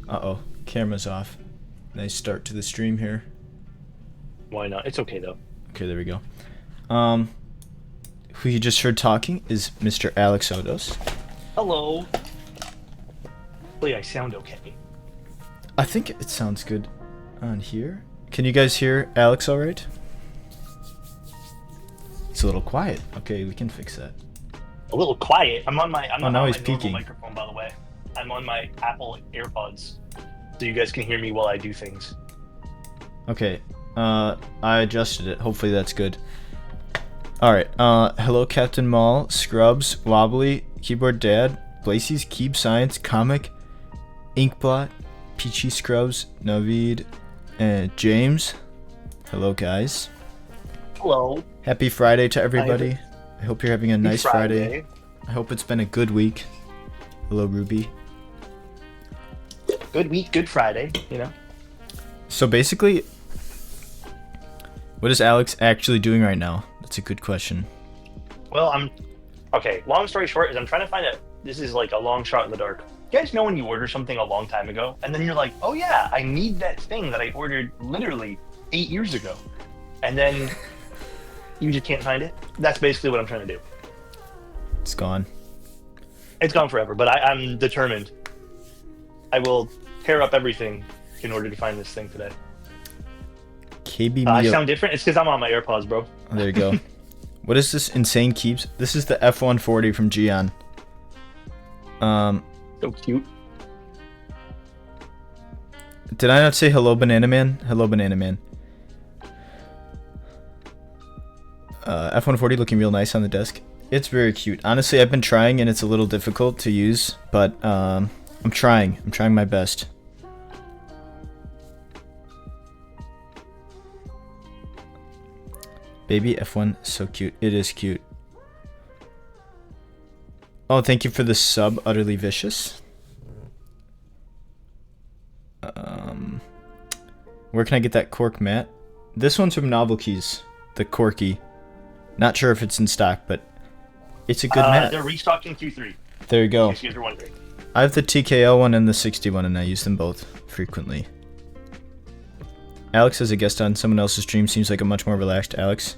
Uh-oh, camera's off. Nice start to the stream here. Why not? It's okay though. Okay, there we go. Who you just heard talking is Mr. Alexotos. Hello. Hopefully I sound okay. I think it sounds good on here. Can you guys hear Alex all right? It's a little quiet. Okay, we can fix that. A little quiet. I'm not now on he's my peaking. normal microphone, by the way. I'm on my Apple AirPods, so you guys can hear me while I do things. Okay, I adjusted it. Hopefully that's good. Alright, hello Captain Mall, Scrubs, Wobbly, Keyboard Dad, Blacy's, Keep Science, Comic, Inkblot, Peachy Scrubs, Navid, and James. Hello guys. Hello. Happy Friday to everybody. I hope you're having a nice Friday. I hope it's been a good week. Hello Ruby. Good week, good Friday, you know? So basically, what is Alex actually doing right now? That's a good question. Well, okay, long story short is I'm trying to find out, this is like a long shot in the dark. You guys know when you order something a long time ago, and then you're like, oh yeah, I need that thing that I ordered literally 8 years ago. And then you just can't find it? That's basically what I'm trying to do. It's gone. It's gone forever, but I'm determined. I will tear up everything in order to find this thing today. KB I Mio. sound different? It's because I'm on my AirPods, bro. Oh, there you go. What is this insane keeps? This is the F-140 from Gion. So cute. Did I not say hello, Banana Man? Hello, Banana Man. F-140 looking real nice on the desk. It's very cute. Honestly, I've been trying and it's a little difficult to use, but I'm trying. I'm trying my best. Baby F1, so cute. It is cute. Oh, thank you for the sub, Utterly Vicious. Where can I get that cork mat? This one's from Novel Keys, the corky. Not sure if it's in stock, but it's a good mat. They're restocking Q3. There you go. In case you guys are wondering. I have the TKL one and the 60 one, and I use them both frequently. Alex as a guest on someone else's stream seems like a much more relaxed Alex.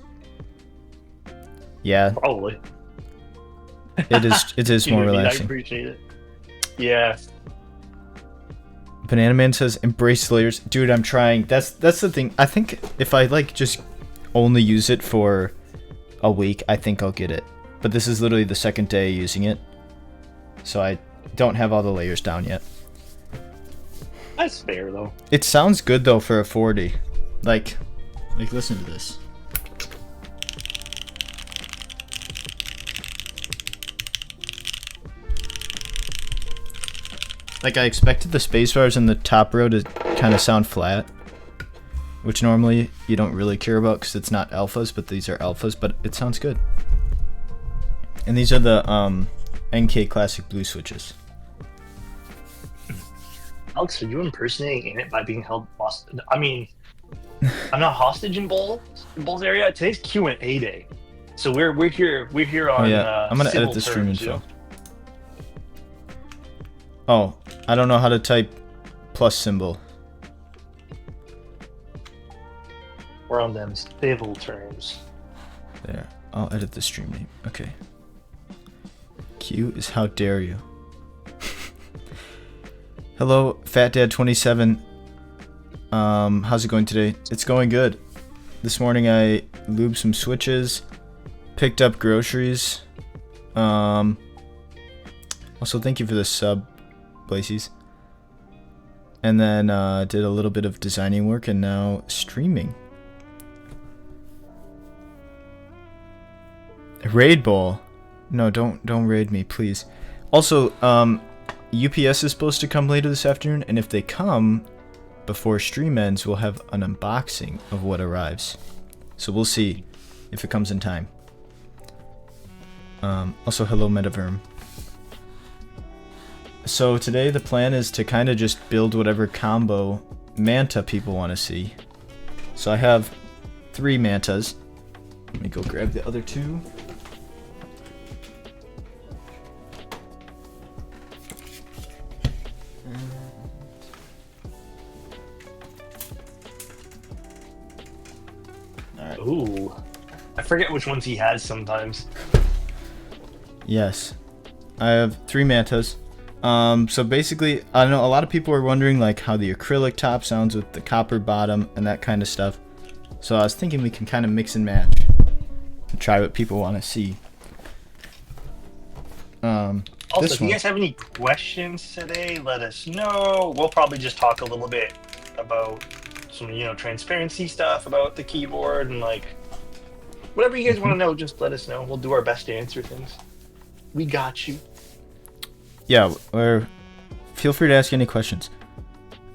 Yeah. Probably. It is more relaxing. I appreciate it. Yeah. Banana Man says embrace the layers. Dude, I'm trying. That's the thing. I think if I like just only use it for a week, I think I'll get it. But this is literally the second day using it. So I don't have all the layers down yet. That's fair though. It sounds good though for a 40. Like listen to this. Like, I expected the spacebars in the top row to kind of sound flat, which normally you don't really care about because it's not alphas, but these are alphas, but it sounds good. And these are the NK Classic Blue switches. Alex, are you impersonating it by being held hostage? I mean, I'm not hostage in Bull's area. Today's Q&A day, so we're here on. Oh yeah, I'm gonna edit the stream terms, info. Oh, I don't know how to type plus symbol. We're on them civil terms. There, I'll edit the stream name. Okay. Q is how dare you. Hello, Fat Dad 27. How's it going today? It's going good. This morning I lubed some switches, picked up groceries. Also, thank you for the sub, Blacy's. And then did a little bit of designing work and now streaming. Raid Bowl. No, don't raid me, please. Also, UPS is supposed to come later this afternoon, and if they come before stream ends, we'll have an unboxing of what arrives. So we'll see if it comes in time. Also, hello Metaverm. So today the plan is to kind of just build whatever combo Manta people want to see. So I have 3 Mantas. Let me go grab the other 2. Ooh. I forget which ones he has sometimes. Yes. I have 3 Mantas. So basically, I know a lot of people are wondering like how the acrylic top sounds with the copper bottom and that kind of stuff. So I was thinking we can kind of mix and match and try what people want to see. Also, if you guys have any questions today, let us know. We'll probably just talk a little bit about some, transparency stuff about the keyboard and like whatever you guys want to know. Just let us know. We'll do our best to answer things. We got you. Yeah, or feel free to ask any questions.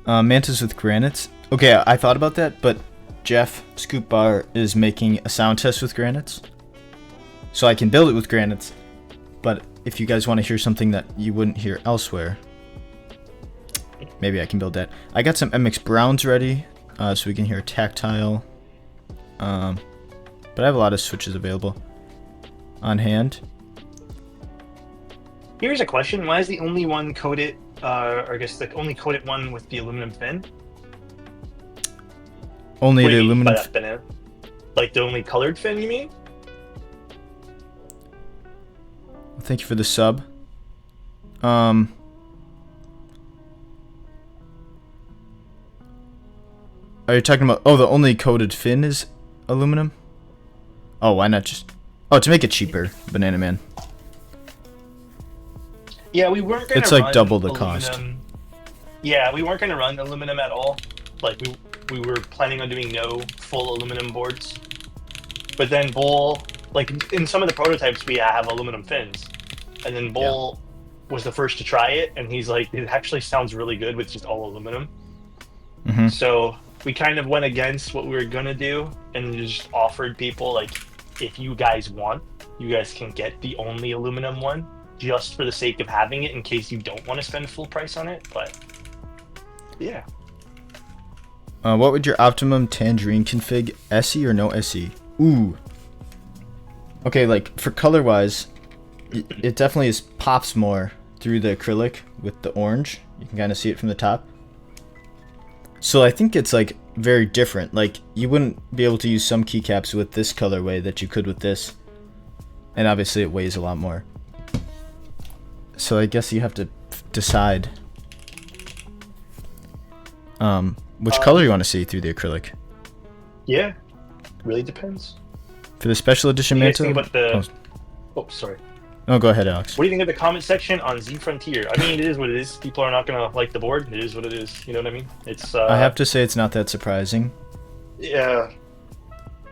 Mantas with granites. Okay, I thought about that, but Jeff Scoop Bar is making a sound test with granites, so I can build it with granites. But if you guys want to hear something that you wouldn't hear elsewhere, maybe I can build that. I got some MX Browns ready, so we can hear tactile. But I have a lot of switches available on hand. Here's a question: why is the only one coated, or I guess the only coated one with the aluminum fin? Only What do the you mean by aluminum. that, Banana? Like the only colored fin, you mean? Thank you for the sub. Are you talking about? Oh, the only coated fin is aluminum. Oh, why not just? Oh, to make it cheaper, Banana Man. Yeah, we weren't gonna. It's like run double the aluminum. cost. Yeah, we weren't gonna run aluminum at all. Like we were planning on doing no full aluminum boards. But then Bull, like in some of the prototypes, we have aluminum fins, and then Bull was the first to try it, and he's like, it actually sounds really good with just all aluminum. Mm-hmm. So we kind of went against what we were gonna do, and just offered people like, if you guys want, you guys can get the only aluminum one, just for the sake of having it, in case you don't want to spend full price on it. But yeah. What would your optimum tangerine config? SE or no SE? Ooh. Okay, like for color wise, it definitely pops more through the acrylic with the orange. You can kind of see it from the top. So I think it's like very different. Like you wouldn't be able to use some keycaps with this colorway that you could with this. And obviously it weighs a lot more. So I guess you have to decide which color you want to see through the acrylic. Yeah, really depends. For the special edition What do you Manta. guys think about the? Oh, sorry. No, go ahead, Alex. What do you think of the comment section on Z Frontier? I mean, it is what it is. People are not gonna like the board. It is what it is. You know what I mean? It's. I have to say it's not that surprising. Yeah.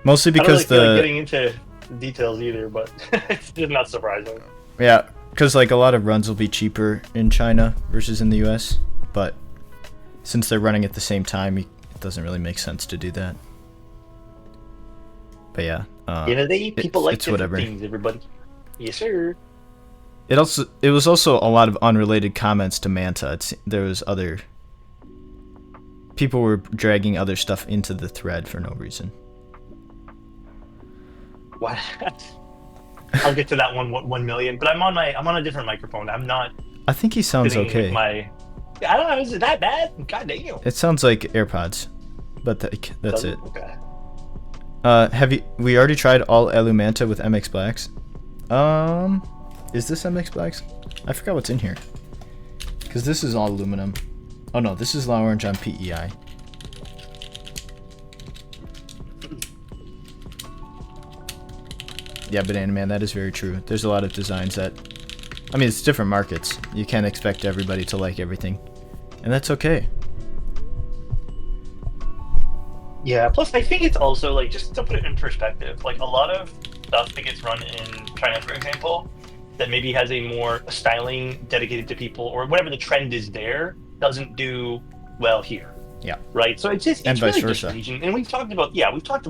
Mostly because I don't really feel like getting into details either, but it's just not surprising. Yeah, because like a lot of runs will be cheaper in China versus in the US, but since they're running at the same time, it doesn't really make sense to do that. But yeah, You know, people like it's different whatever. things. Everybody. Yes, sir. It was also a lot of unrelated comments to Manta. There was other people were dragging other stuff into the thread for no reason. What? I'll get to that 1 million, but I'm on a different microphone. I'm not. I think he sounds sitting okay. with I don't know. Is it that bad? God damn. It sounds like AirPods, but that's it. Okay. We already tried all Manta with MX Blacks. Is this MX Blacks? I forgot what's in here. Because this is all aluminum. Oh no, this is La Orange on PEI. Yeah, Banana Man, that is very true. There's a lot of designs that... I mean, it's different markets. You can't expect everybody to like everything. And that's okay. Yeah, plus I think it's also, like, just to put it in perspective, like, a lot of stuff that gets run in China, for example, that maybe has a more styling dedicated to people, or whatever the trend is there, doesn't do well here. Yeah. Right? So it's just, And it's vice really versa. just region. And we've talked about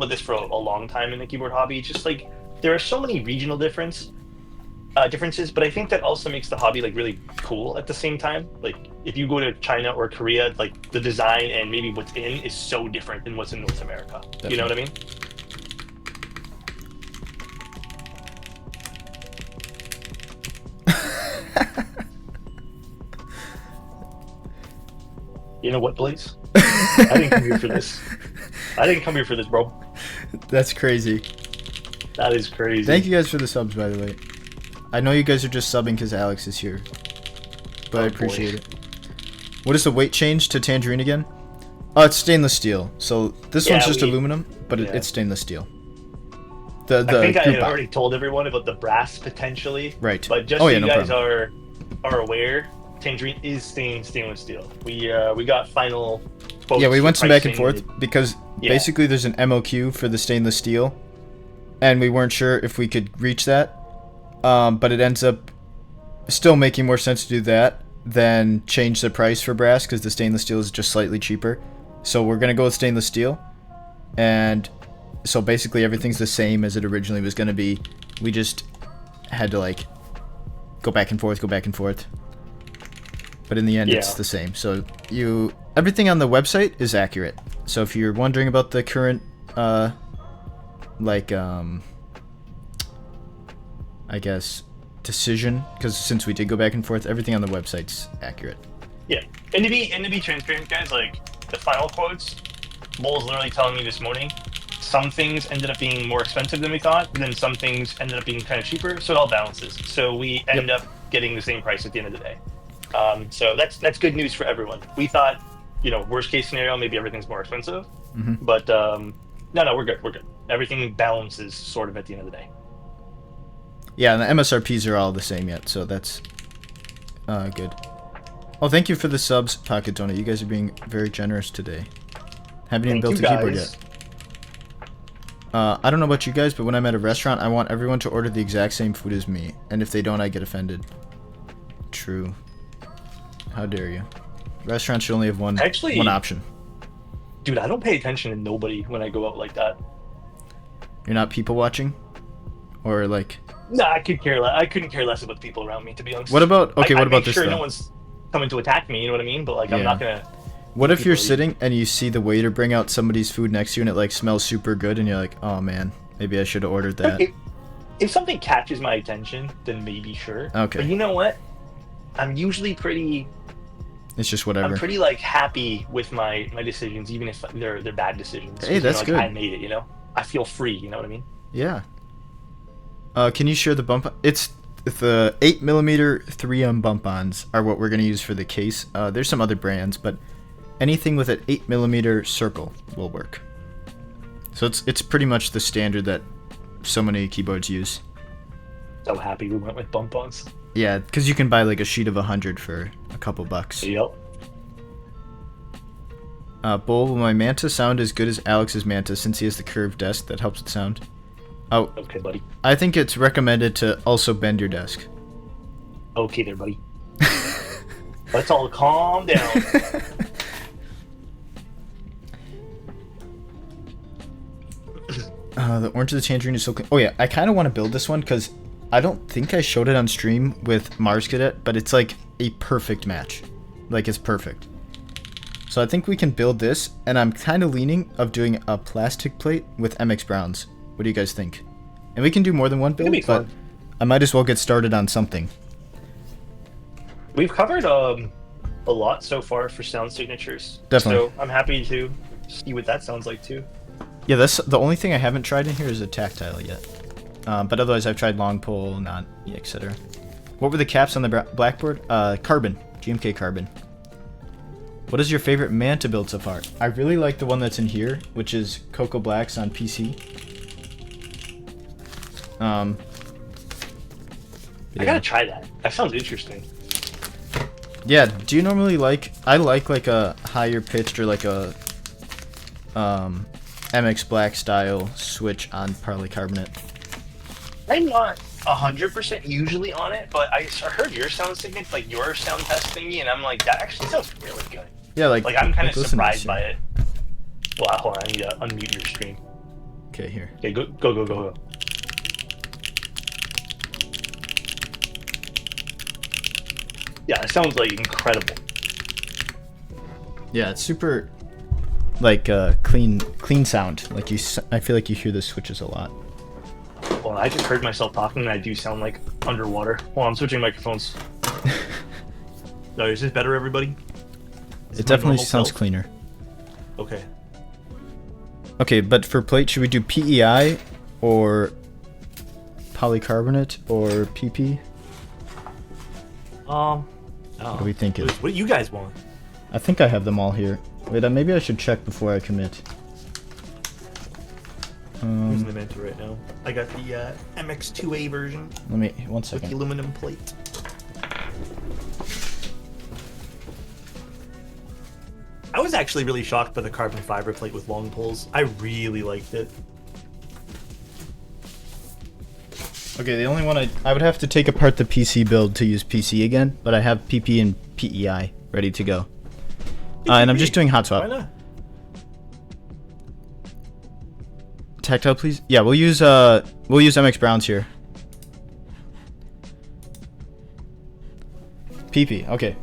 this for a long time in the keyboard hobby. It's just, like, there are so many regional differences, but I think that also makes the hobby, like, really cool at the same time. Like, if you go to China or Korea, like, the design and maybe what's in is so different than what's in North America. Definitely. You know what I mean? You know what, Blaze? I didn't come here for this. I didn't come here for this, bro. That's crazy. That is crazy. Thank you guys for the subs, by the way. I know you guys are just subbing because Alex is here, but I appreciate it. What is the weight change to tangerine again? Oh, it's stainless steel. So this one's just aluminum, but it's stainless steel. I think I had already told everyone about the brass potentially. Right. But just so you guys are aware, tangerine is stainless steel. We got final quotes. Yeah, we went some back and forth because basically there's an MOQ for the stainless steel, and we weren't sure if we could reach that. But it ends up still making more sense to do that than change the price for brass because the stainless steel is just slightly cheaper. So we're gonna go with stainless steel, and so basically everything's the same as it originally was gonna be. We just had to like go back and forth, but in the end it's the same. So everything on the website is accurate. So if you're wondering about the current I guess decision, because since we did go back and forth, everything on the website's accurate. Yeah, and to be transparent, guys, like the final quotes, Bull was literally telling me this morning, some things ended up being more expensive than we thought, but then some things ended up being kind of cheaper, so it all balances. So we end up getting the same price at the end of the day. So that's good news for everyone. We thought, worst case scenario, maybe everything's more expensive, but no, we're good. Everything balances sort of at the end of the day. Yeah, and the MSRPs are all the same yet, so that's good. Oh, thank you for the subs, Pocket Donut. You guys are being very generous today. Haven't even built a keyboard yet. I don't know about you guys, but when I'm at a restaurant, I want everyone to order the exact same food as me, and if they don't, I get offended. True. How dare you? Restaurants should only have one option. Dude, I don't pay attention to nobody when I go out like that. You're not people watching? Or like... No, I couldn't care less about the people around me, to be honest. What about this? I make sure no one's coming to attack me, you know what I mean? But like, I'm not gonna. What if you're sitting and you see the waiter bring out somebody's food next to you and it like smells super good and you're like, oh man, maybe I should have ordered that. If something catches my attention, then maybe sure. Okay. But you know what? I'm usually pretty. It's just whatever. I'm pretty like happy with my decisions, even if they're bad decisions. Hey, that's good. I made it, I feel free, you know what I mean? Yeah. Can you share the bump? It's the 8mm 3M bump-ons are what we're going to use for the case. There's some other brands, but anything with an 8mm circle will work. So it's pretty much the standard that so many keyboards use. So happy we went with bump-ons. Yeah, because you can buy like a sheet of 100 for a couple bucks. Yep. Bull, will my Manta sound as good as Alex's Manta since he has the curved desk that helps it sound? Oh, okay, buddy. I think it's recommended to also bend your desk. Okay there, buddy. Let's all calm down. The orange of the tangerine is so clean. Oh yeah, I kind of want to build this one because I don't think I showed it on stream with Mars Cadet, but it's like a perfect match. Like, it's perfect. So I think we can build this, and I'm kind of leaning of doing a plastic plate with MX Browns. What do you guys think? And we can do more than one build, but I might as well get started on something. We've covered a lot so far for sound signatures. Definitely. So I'm happy to see what that sounds like too. Yeah, that's the only thing I haven't tried in here is a tactile yet. But otherwise I've tried long pull, not, etc. What were the caps on the blackboard? Carbon. GMK Carbon. What is your favorite Manta build so far? I really like the one that's in here, which is Cocoa Blacks on PC. I gotta try that. That sounds interesting. Yeah, do you normally like... I like a higher pitched or like a MX Black style switch on polycarbonate. I'm not 100% usually on it, but I heard your sound signature, like your sound test thingy, and I'm like, that actually sounds really good. Yeah, like I'm kind of surprised by it. Well, hold on, I need to unmute your stream. Okay, here. Okay, go. Yeah, it sounds like incredible. Yeah, it's super like clean sound. Like I feel like you hear the switches a lot. Well, I just heard myself talking, and I do sound like underwater. Well, I'm switching microphones. No, is this better, everybody? It definitely sounds cleaner. Okay. Okay, but for plate, should we do PEI or polycarbonate or PP? Oh. What do we think? What do you guys want? I think I have them all here. Wait, maybe I should check before I commit. I'm using the Manta right now. I got the MX2A version. Let me, 1 With second. the aluminum plate. I was actually really shocked by the carbon fiber plate with long poles. I really liked it. Okay, the only one I would have to take apart the PC build to use PC again, but I have PP and PEI ready to go. And I'm just doing hot swap. Why not? Tactile, please. Yeah, we'll use MX Browns here. PP. Okay.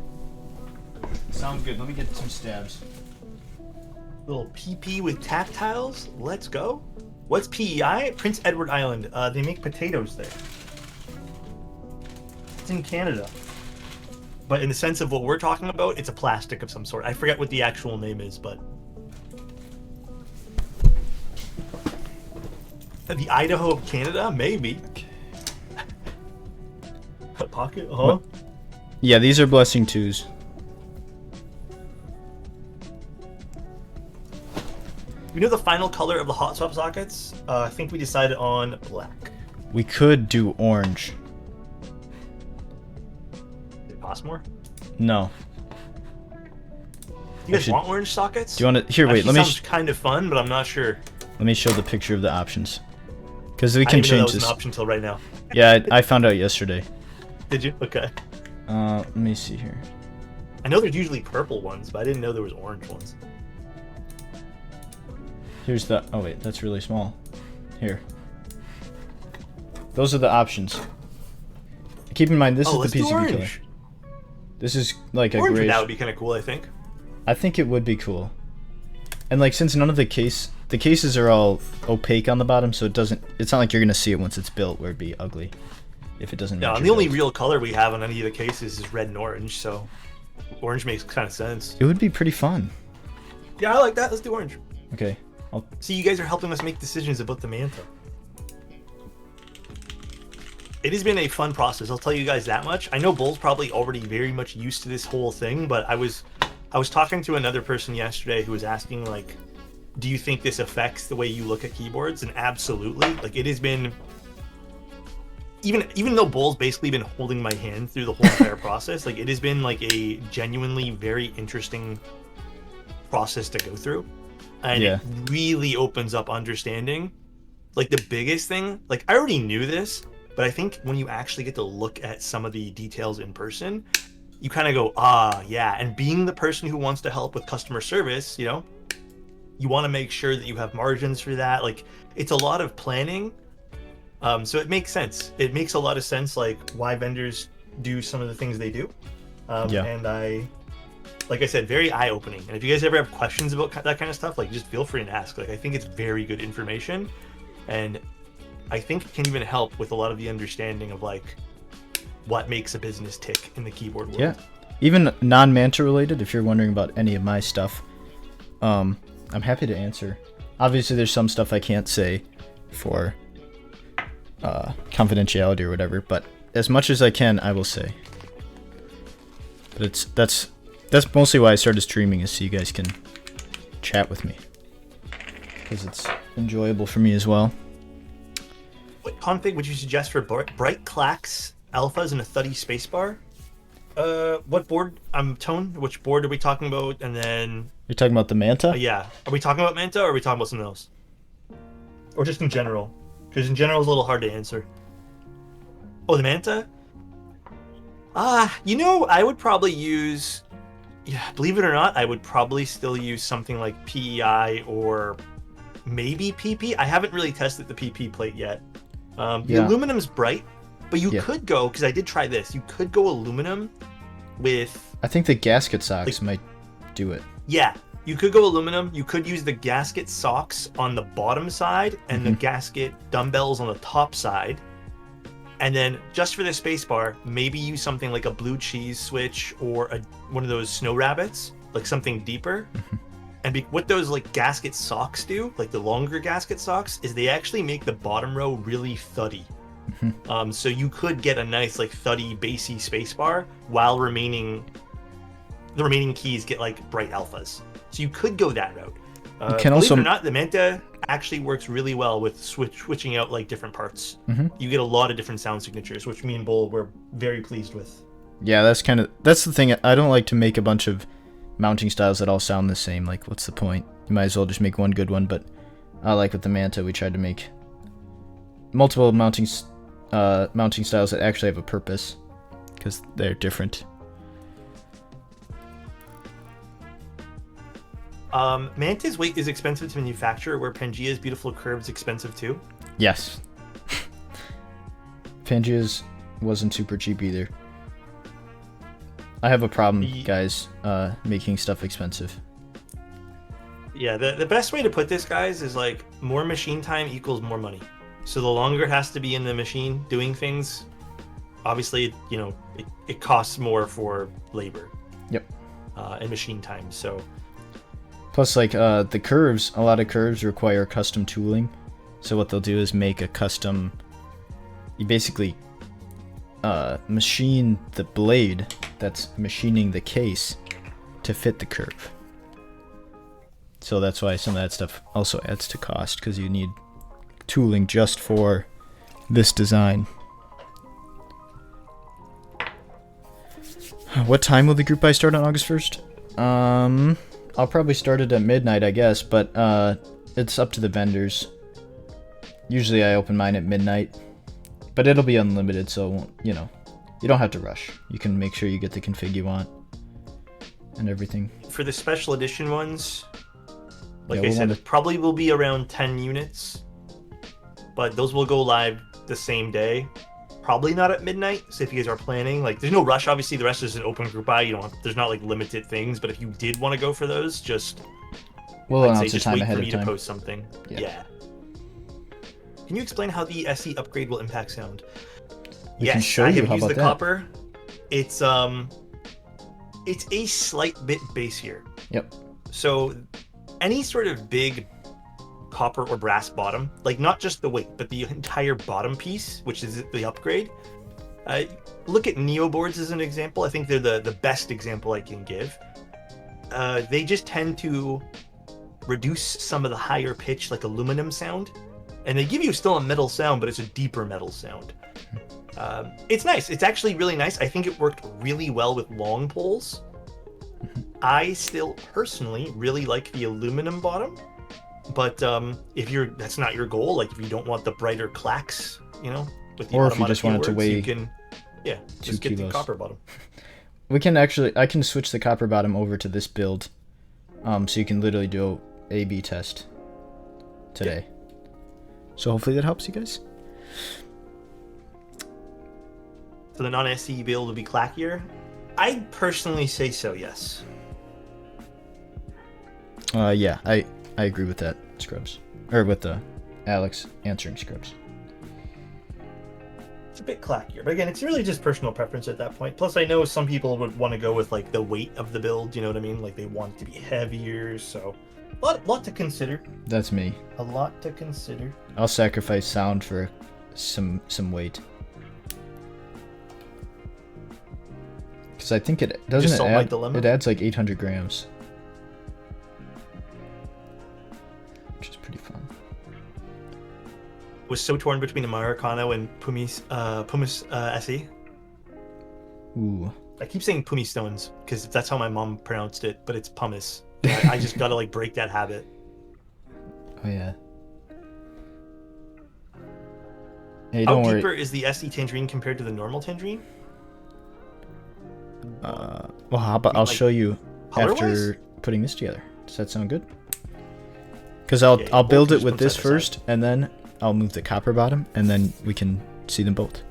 Sounds good. Let me get some stabs. Little PP with tactiles. Let's go. What's PEI? Prince Edward Island. They make potatoes there. It's in Canada. But in the sense of what we're talking about, it's a plastic of some sort. I forget what the actual name is, but... The Idaho of Canada? Maybe. Okay. A pocket? Huh? Yeah, these are blessing 2s. You know the final color of the hot swap sockets? I think we decided on black. We could do orange. Did it cost more? No. Do you guys should- want orange sockets? Do you want to? Here, wait. Actually Let me sounds kind of fun, but I'm not sure. let me show the picture of the options, because we I can didn't even know change that was this. an option until right now. Yeah, I found out yesterday. Did you? Okay. Let me see here. I know there's usually purple ones, but I didn't know there was orange ones. Here's the. Oh wait, that's really small. Here. Those are the options. Keep in mind, this Oh, is let's the do PCB killer. orange. This is like a Orange gray. that would be kind of cool, I think. I think it would be cool. And like, since none of the cases are all opaque on the bottom, so it's not like you're gonna see it once it's built, where it'd be ugly if it doesn't Yeah, match and your the only build. real color we have on any of the cases is red and orange, so orange makes kind of sense. It would be pretty fun. Yeah, I like that. Let's do orange. Okay. See, you guys are helping us make decisions about the Manta. It has been a fun process, I'll tell you guys that much. I know Bull's probably already very much used to this whole thing, but I was talking to another person yesterday who was asking, like, do you think this affects the way you look at keyboards? And absolutely. Like, it has been... Even though Bull's basically been holding my hand through the whole entire process, like, it has been, like, a genuinely very interesting process to go through. And Yeah. it really opens up understanding. Like, the biggest thing, like, I already knew this, but I think when you actually get to look at some of the details in person, you kind of go, ah, yeah. And being the person who wants to help with customer service, you know, you want to make sure that you have margins for that. Like, it's a lot of planning. So it makes sense. It makes a lot of sense, like, why vendors do some of the things they do. Yeah. And like I said, very eye-opening. And if you guys ever have questions about that kind of stuff, like, just feel free and ask. Like, I think it's very good information. And I think it can even help with a lot of the understanding of, like, what makes a business tick in the keyboard world. Yeah. Even non-Manta related, if you're wondering about any of my stuff, I'm happy to answer. Obviously, there's some stuff I can't say for confidentiality or whatever, but as much as I can, I will say. But that's mostly why I started streaming, is so you guys can chat with me, because it's enjoyable for me as well. What config would you suggest for bright clacks, alphas, and a thuddy spacebar? What board? Tone. Which board are we talking about? And then You're talking about the Manta? yeah, are we talking about Manta or are we talking about something else? Or just in general? Because in general, it's a little hard to answer. Oh, the Manta? You know, I would probably use. Yeah, believe it or not, I would probably still use something like PEI or maybe PP. I haven't really tested the PP plate yet. The Yeah. aluminum's bright, but you Yeah. could go, because I did try this, you could go aluminum with, I think the gasket socks might do it. yeah, you could go aluminum. You could use the gasket socks on the bottom side and the gasket dumbbells on the top side. And then just for the spacebar, maybe use something like a blue cheese switch or one of those snow rabbits, like something deeper. And what those like gasket socks do, like the longer gasket socks, is they actually make the bottom row really thuddy. So you could get a nice like thuddy, bassy spacebar while the remaining keys get like bright alphas. So you could go that route. You can believe also it or not, the Manta actually works really well with switching out like different parts. You get a lot of different sound signatures, which me and Bull were very pleased with. Yeah, that's the thing. I don't like to make a bunch of mounting styles that all sound the same. Like, what's the point? You might as well just make one good one. But I like with the Manta, we tried to make multiple mounting styles that actually have a purpose, because they're different. Manta's weight is expensive to manufacture, where Pangea's beautiful curve is expensive too. Yes. Pangea's wasn't super cheap either. I have a problem, guys, making stuff expensive. Yeah, the best way to put this, guys, is like more machine time equals more money. So the longer it has to be in the machine doing things, obviously, you know, it costs more for labor. Yep. And machine time. So. Plus, like the curves, a lot of curves require custom tooling. So what they'll do is make a custom. You basically machine the blade that's machining the case to fit the curve. So that's why some of that stuff also adds to cost, because you need tooling just for this design. What time will the group buy start on August 1st? I'll probably start it at midnight, I guess, but it's up to the vendors. Usually I open mine at midnight, but it'll be unlimited, so, you know, you don't have to rush. You can make sure you get the config you want and everything. For the special edition ones, like I said, it probably will be around 10 units, but those will go live the same day. Probably not at midnight, so if you guys are planning, like, there's no rush, obviously. The rest is an open group buy. You don't there's not like limited things, but if you did want to go for those, just we'll I'd say announce just the time wait ahead for of me time to post something. Yeah. Can you explain how the SE upgrade will impact sound? We yes, can show I you. have How used about the that? copper. It's a slight bit bassier. Yep. So any sort of big copper or brass bottom, like not just the weight, but the entire bottom piece, which is the upgrade. Look at Neo boards as an example. I think they're the best example I can give. They just tend to reduce some of the higher pitch, like aluminum sound, and they give you still a metal sound, but it's a deeper metal sound. It's nice. It's actually really nice. I think it worked really well with long poles. I still personally really like the aluminum bottom, but if that's not your goal, like if you don't want the brighter clacks, you know, with the or if you just want it to weigh, you can, just get the copper bottom. We can actually, I can switch the copper bottom over to this build, so you can literally do a A/B test today. So hopefully that helps you guys. So the non-SE build will be clackier? I'd personally say so, yes. Yeah, I agree with that, Scrubs. Or with the Alex answering Scrubs. It's a bit clackier, but again, it's really just personal preference at that point. Plus, I know some people would want to go with like the weight of the build, you know what I mean? Like they want it to be heavier, so a lot to consider. That's me. A lot to consider. I'll sacrifice sound for some weight. Because I think it doesn't it adds like 800 grams. Which is pretty fun. Was so torn between Americano and Pumice SE. Ooh. I keep saying Pumice Stones because that's how my mom pronounced it, but it's pumice. I just gotta like break that habit. Oh yeah. Hey, how don't worry. deeper is the SE Tangerine compared to the normal Tangerine? Well, how about I'll show you after putting this together. Does that sound good? Because I'll build it with this first, and then I'll move the copper bottom, and then we can see them both.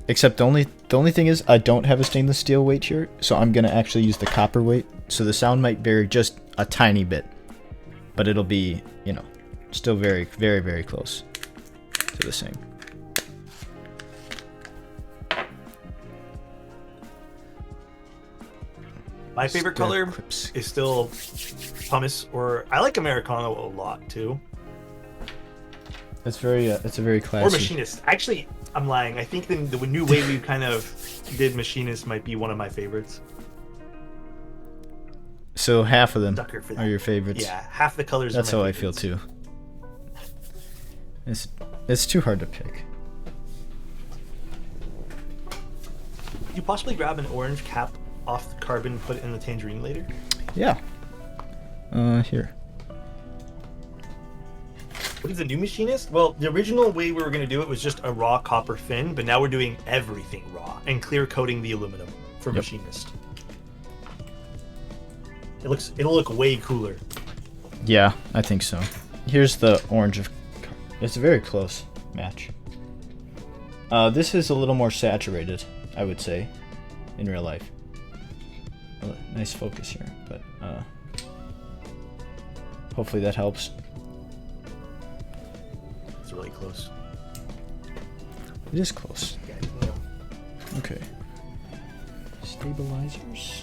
Except the only thing is I don't have a stainless steel weight here, so I'm gonna actually use the copper weight. So the sound might vary just a tiny bit, but it'll be, you know, still very, very, very close to the same. My favorite Stab color clips. is still pumice, or I like Americano a lot too. It's a very classy. Or machinist. Actually, I'm lying. I think the new way we kind of did machinist might be one of my favorites. So half of them Sucker for that. are your favorites. Yeah, half the colors. That's are my how I feel favorites. too. It's too hard to pick. Could you possibly grab an orange cap off the carbon and put it in the tangerine later? Yeah. Here. What is the new machinist? Well, the original way we were going to do it was just a raw copper fin, but now we're doing everything raw and clear coating the aluminum for machinist. It'll look way cooler. Yeah, I think so. Here's the orange of. It's a very close match. This is a little more saturated, I would say, in real life. Oh, nice focus here, but hopefully that helps. It's really close. It is close. Yeah. Okay. Stabilizers.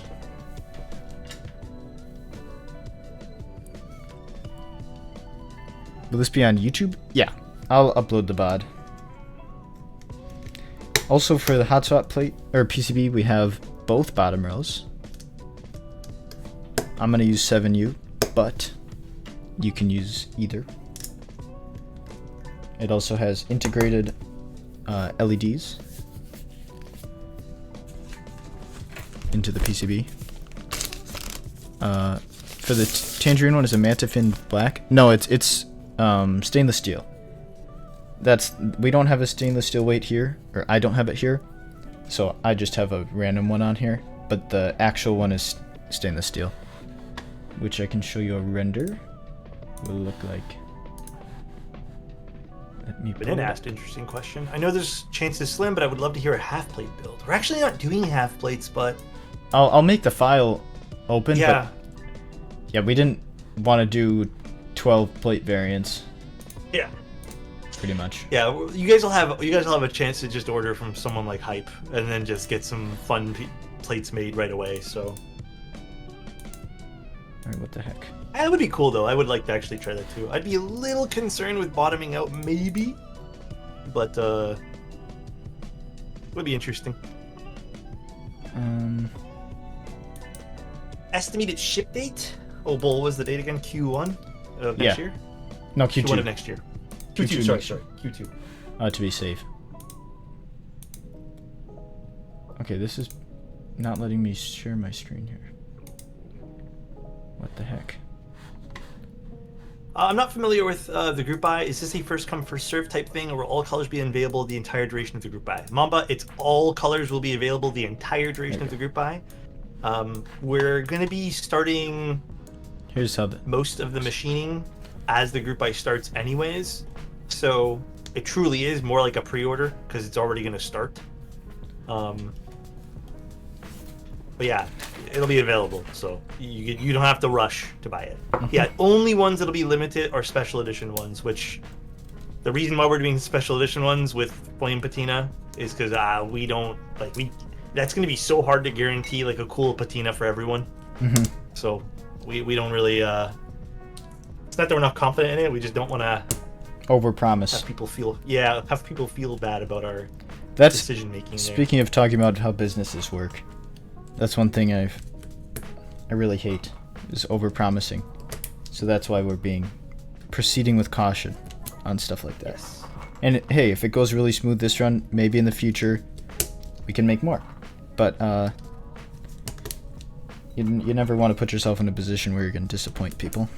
Will this be on YouTube? Yeah, I'll upload the VOD. Also for the hotspot plate or PCB, we have both bottom rows. I'm gonna use 7U, but you can use either. It also has integrated LEDs into the PCB. For the tangerine one is a Manta fin black. No, it's stainless steel. We don't have a stainless steel weight here, or I don't have it here, so I just have a random one on here. But the actual one is stainless steel, which I can show you a render. Will look like. Let me. Banana asked interesting question. I know there's chances slim, but I would love to hear a half plate build. We're actually not doing half plates, but I'll make the file open. yeah, But yeah, we didn't want to do 12 plate variants. yeah. Pretty much. Yeah, you guys will have a chance to just order from someone like Hype, and then just get some fun plates made right away. So, Alright, what the heck? that would be cool though. I would like to actually try that too. I'd be a little concerned with bottoming out, maybe, but it would be interesting. Estimated ship date? Oh, bull, was the date again? Q1 of next year? No, Q1 Q2. of next year. Q2 Sorry, next year. Q2. To be safe. Okay, this is not letting me share my screen here. What the heck? I'm not familiar with the group buy. Is this a first come first serve type thing, or will all colors be available the entire duration of the group buy? Mamba, it's all colors will be available the entire duration of the group buy. We're gonna be starting Here's how the. most of the machining as the group buy starts anyways, so it truly is more like a pre-order because it's already gonna start. But yeah, it'll be available, so you don't have to rush to buy it. Yeah, only ones that'll be limited are special edition ones, which the reason why we're doing special edition ones with flame patina is because we don't that's going to be so hard to guarantee like a cool patina for everyone. So we don't really it's not that we're not confident in it, we just don't want to Overpromise. have people feel bad about our That's decision making. speaking of talking about how businesses work. That's one thing I really hate is overpromising. So that's why we're proceeding with caution on stuff like that. Yes. And hey, if it goes really smooth this run, maybe in the future we can make more. But you never want to put yourself in a position where you're going to disappoint people.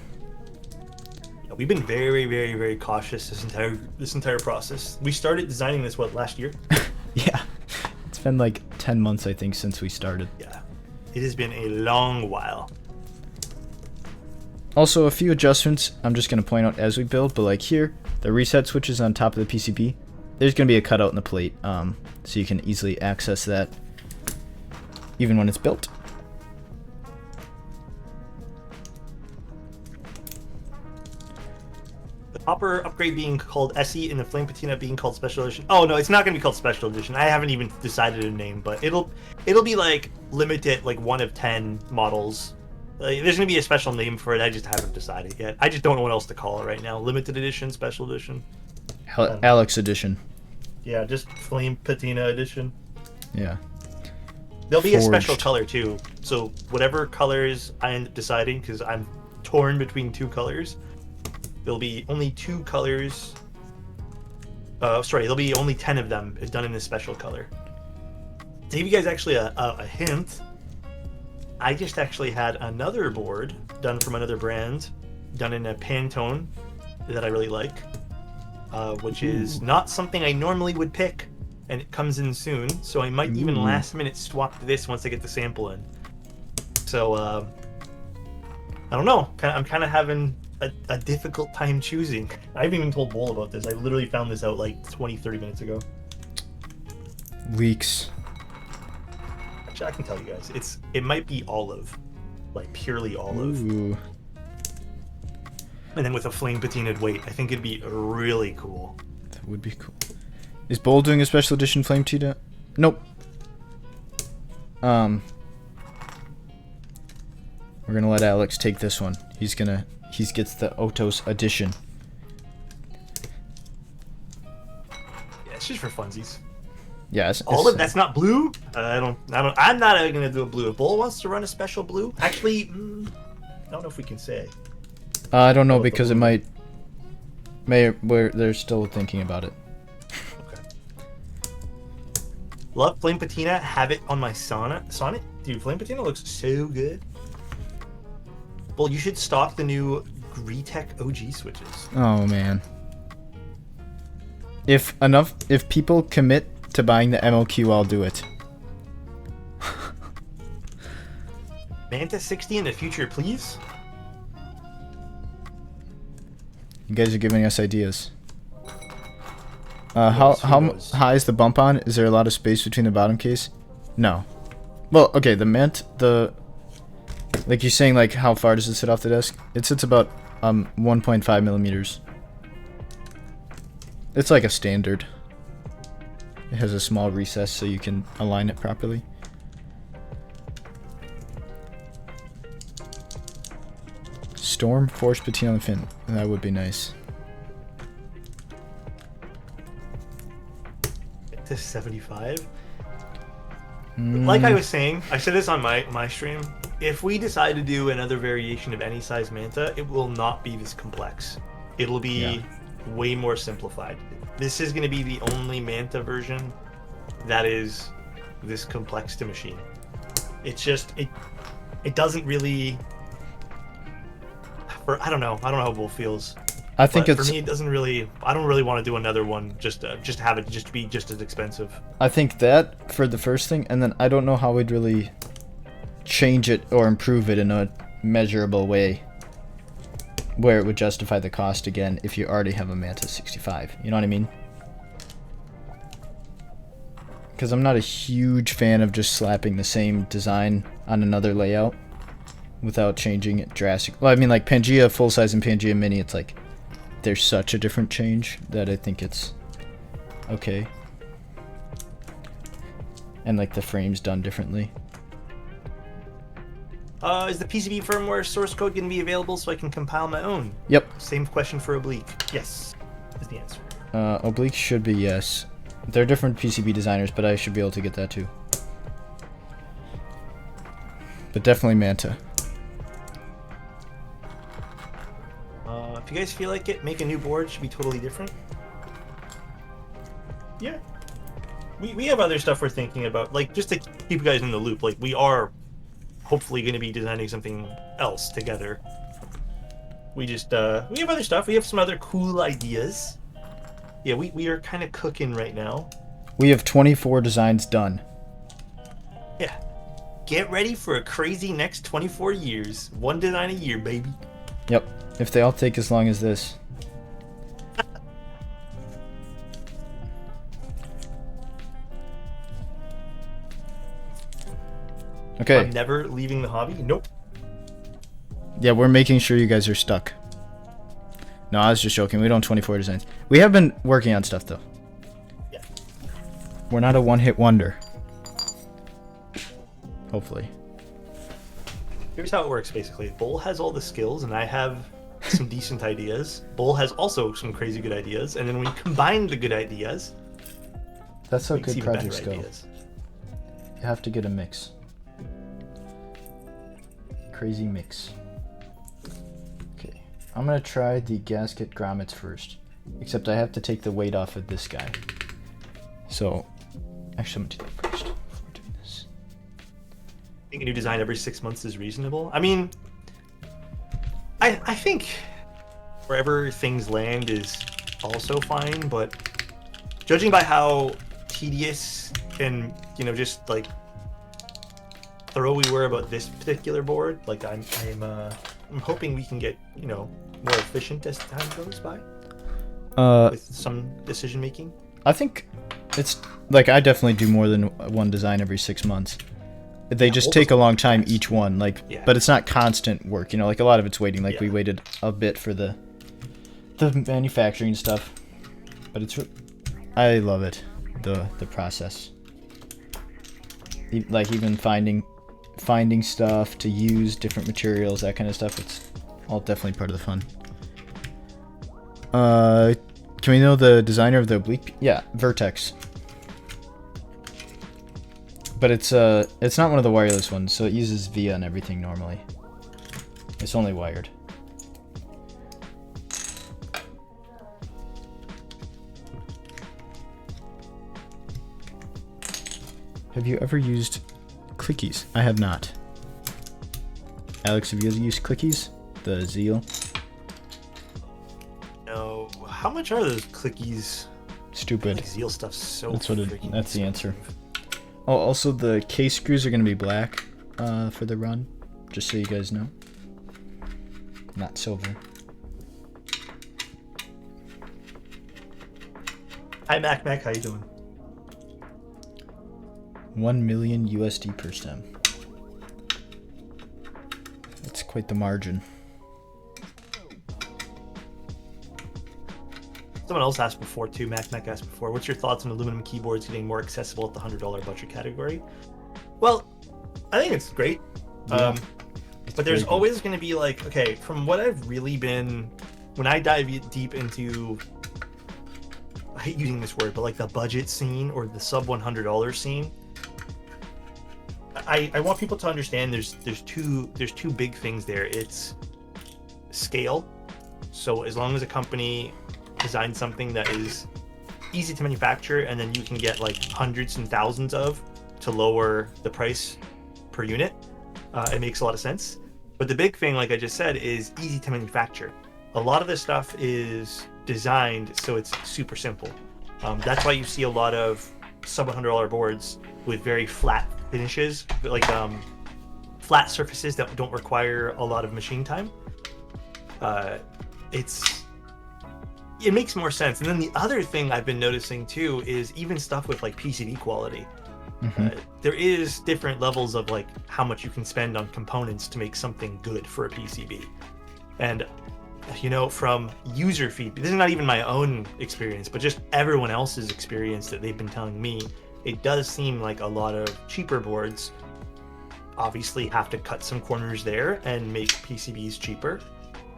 We've been very, very, very cautious this entire process. We started designing this last year? Yeah. It's been like 10 months I think since we started. Yeah. It has been a long while. Also, a few adjustments I'm just going to point out as we build, but like here, the reset switch is on top of the PCB. There's going to be a cutout in the plate, so you can easily access that even when it's built. Hopper upgrade being called SE and the Flame Patina being called Special Edition. Oh no, it's not gonna be called Special Edition. I haven't even decided a name, but it'll be like limited, like 1 of 10 models. There's gonna be a special name for it. I just haven't decided yet. I just don't know what else to call it right now. Limited edition, special edition. Alex edition. Yeah, just Flame Patina edition. Yeah. There'll be a special Forged. color too. So whatever colors I end up deciding, because I'm torn between 2 colors. There'll be only 2 colors. There'll be only 10 of them done in a special color. To give you guys actually a hint, I just actually had another board done from another brand, done in a Pantone that I really like, which is not something I normally would pick, and it comes in soon, so I might even last minute swap this once I get the sample in. So, I don't know. I'm kind of having a difficult time choosing. I haven't even told Bull about this. I literally found this out like 20-30 minutes ago. Leaks. Actually, I can tell you guys. It might be olive. Like purely olive. Ooh. And then with a flame patinaed weight, I think it'd be really cool. That would be cool. Is Bowl doing a special edition Flame Tita? Nope. We're gonna let Alex take this one. He gets the Otos edition. Yeah, it's just for funsies. Yeah, Olive, that's not blue? I'm not gonna do a blue. If Bull wants to run a special blue, actually, I don't know if we can say. I don't know because it they're still thinking about it. Okay. Love Flame Patina. Have it on my Sonnet. Dude, Flame Patina looks so good. Well, you should stock the new Greetech OG switches. Oh man. If people commit to buying the MLQ, I'll do it. Manta 60 in the future, please. You guys are giving us ideas. How high is the bump on? Is there a lot of space between the bottom case? No. Well, okay, like you're saying, like how far does it sit off the desk? It sits about 1.5 millimeters. It's like a standard. It has a small recess so you can align it properly. Storm, Force, Patina, and Fin. That would be nice. To 75. Like I was saying, I said this on my stream. If we decide to do another variation of any size Manta, it will not be this complex. It'll be way more simplified. This is going to be the only Manta version that is this complex to machine. It's just it doesn't really. I don't know how Bull feels. I think for me, it doesn't really. I don't really want to do another one just to have it just be just as expensive. I think that for the first thing, and then I don't know how we'd really change it or improve it in a measurable way where it would justify the cost again if you already have a Manta 65. You know what I mean? Because I'm not a huge fan of just slapping the same design on another layout without changing it drastically. Well, I mean, like Pangea full size and Pangea mini, it's like there's such a different change that I think it's okay. And like the frame's done differently. Is the PCB firmware source code going to be available so I can compile my own? Yep. Same question for Oblique. Yes, is the answer. Oblique should be yes. They're different PCB designers, but I should be able to get that too. But definitely Manta. If you guys feel like it, make a new board. Should be totally different. Yeah. We have other stuff we're thinking about, like just to keep you guys in the loop. Like we are hopefully going to be designing something else together. We just we have other stuff. We have some other cool ideas. Yeah, we are kind of cooking right now. We have 24 designs done. Yeah. Get ready for a crazy next 24 years. One design a year, baby. Yep. If they all take as long as this. Okay. I'm never leaving the hobby. Nope. Yeah, we're making sure you guys are stuck. No, I was just joking. We don't 24 designs. We have been working on stuff though. Yeah. We're not a one-hit wonder. Hopefully. Here's how it works, basically. Bull has all the skills, and I have some decent ideas. Bull has also some crazy good ideas, and then when you combine the good ideas, That's how makes good even better projects go. ideas. You have to get a mix. Crazy mix. Okay, I'm gonna try the gasket grommets first. Except I have to take the weight off of this guy. So, actually, I'm gonna do that first before doing this. I think a new design every 6 months is reasonable. I mean, I think wherever things land is also fine, but judging by how tedious and, you know, just like thorough we were about this particular board, like I'm hoping we can get, you know, more efficient as time goes by with some decision making. I think it's like I definitely do more than one design every 6 months. They just take a long time each one, like, Yeah. but it's not constant work, you know. Like a lot of it's waiting. Like Yeah. we waited a bit for the manufacturing stuff, but it's I love it, the process. Like even finding stuff to use, different materials, that kind of stuff. It's all definitely part of the fun. Can we know the designer of the oblique? Yeah, Vertex. But it's not one of the wireless ones, so it uses via and everything normally. It's only wired. Have you ever used clickies? I have not. Alex, have you used clickies? The Zeal? No, how much are those clickies? Stupid. Like Zeal stuff's so. That's what freaking that's the answer. expensive. Oh, also the case screws are gonna be black for the run, just so you guys know. Not silver. Hi Mac, how you doing? 1 million USD per stem. That's quite the margin. Someone else asked before too. Mac asked before. What's your thoughts on aluminum keyboards getting more accessible at the $100 budget category? Well, I think it's great. Yeah, But there's very good. always going to be like, okay, from what I've really been, when I dive deep into, I hate using this word, but like the budget scene or the sub $100 scene, I want people to understand there's two big things there. It's scale. So as long as a company designs something that is easy to manufacture and then you can get like hundreds and thousands of to lower the price per unit, it makes a lot of sense. But the big thing, like I just said, is easy to manufacture. A lot of this stuff is designed so it's super simple. That's why you see a lot of sub $100 boards with very flat finishes, like flat surfaces that don't require a lot of machine time. It makes more sense. And then the other thing I've been noticing too is even stuff with like PCB quality. There is different levels of like how much you can spend on components to make something good for a PCB. And you know, from user feedback, this is not even my own experience, but just everyone else's experience that they've been telling me, it does seem like a lot of cheaper boards obviously have to cut some corners there and make PCBs cheaper.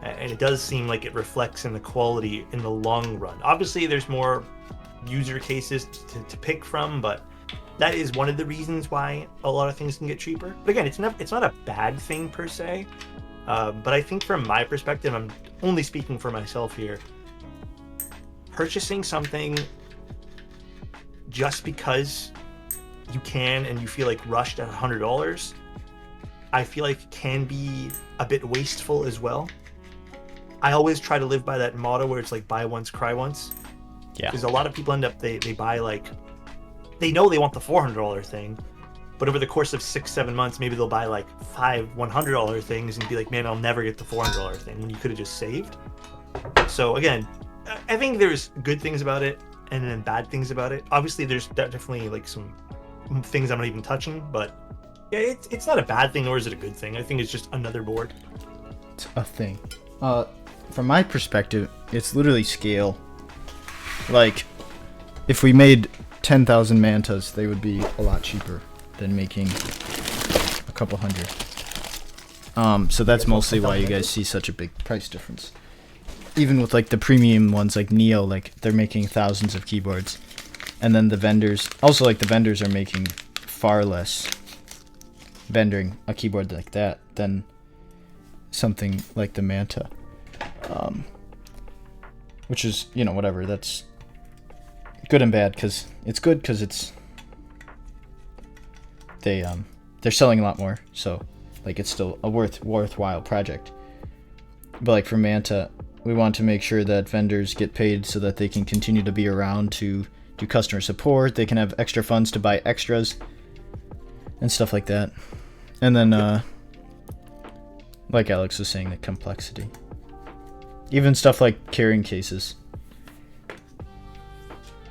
And it does seem like it reflects in the quality in the long run. Obviously, there's more user cases to pick from, but that is one of the reasons why a lot of things can get cheaper. But again, it's not a bad thing per se. But I think from my perspective, I'm only speaking for myself here. Purchasing something just because you can and you feel like rushed at $100, I feel like can be a bit wasteful as well. I always try to live by that motto where it's like buy once, cry once. Yeah. Because a lot of people end up, they buy like, they know they want the $400 thing, but over the course of 6-7 months, maybe they'll buy like 5 $100 things and be like, man, I'll never get the $400 thing when you could have just saved. So again, I think there's good things about it and then bad things about it. Obviously, there's definitely like some things I'm not even touching, but yeah, it's not a bad thing, nor is it a good thing. I think it's just another board. It's a thing. From my perspective, It's literally scale. Like, if we made 10,000 Mantas, they would be a lot cheaper than making a couple hundred. So that's mostly why you guys see such a big price difference. Even with like the premium ones like Neo, like they're making thousands of keyboards. And then the vendors, also like the vendors are making far less vending a keyboard like that than something like the Manta. Which is, you know, whatever, that's good and bad, because it's good because it's they're selling a lot more, so like it's still a worthwhile project. But like for Manta, we want to make sure that vendors get paid so that they can continue to be around to do customer support. They can have extra funds to buy extras and stuff like that. And then like Alex was saying, the complexity. Even stuff like carrying cases.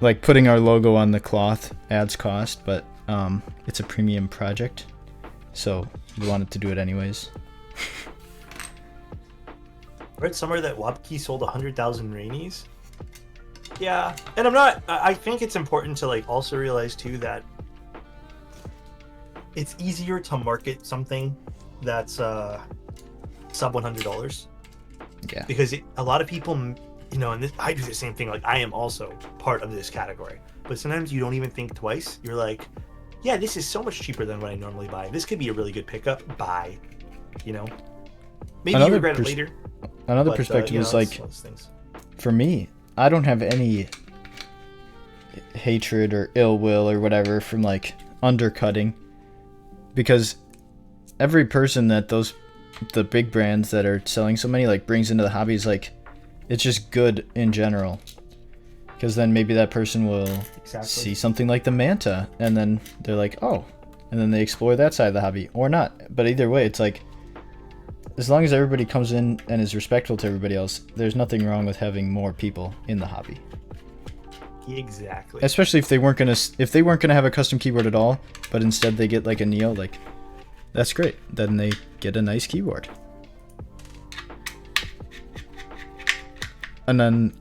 Like putting our logo on the cloth adds cost, but it's a premium project, so we wanted to do it anyways. I read somewhere that Wabkey sold 100,000 Rainies. Yeah, and I think it's important to like also realize too that it's easier to market something that's sub $100. Yeah. Because a lot of people, you know, and this, I do the same thing. Like, I am also part of this category. But sometimes you don't even think twice. You're like, yeah, this is so much cheaper than what I normally buy. This could be a really good pickup. Buy. You know? Maybe you regret it later. Another perspective is like, for me, I don't have any hatred or ill will or whatever from like undercutting. Because every person that the big brands that are selling so many like brings into the hobby is like, it's just good in general, because then maybe that person will see something like the Manta and then they're like, oh, and then they explore that side of the hobby or not. But either way, it's like, as long as everybody comes in and is respectful to everybody else, there's nothing wrong with having more people in the hobby. Exactly. Especially if they weren't gonna have a custom keyboard at all, but instead they get like a Neo, like that's great. Then they get a nice keyboard. And then,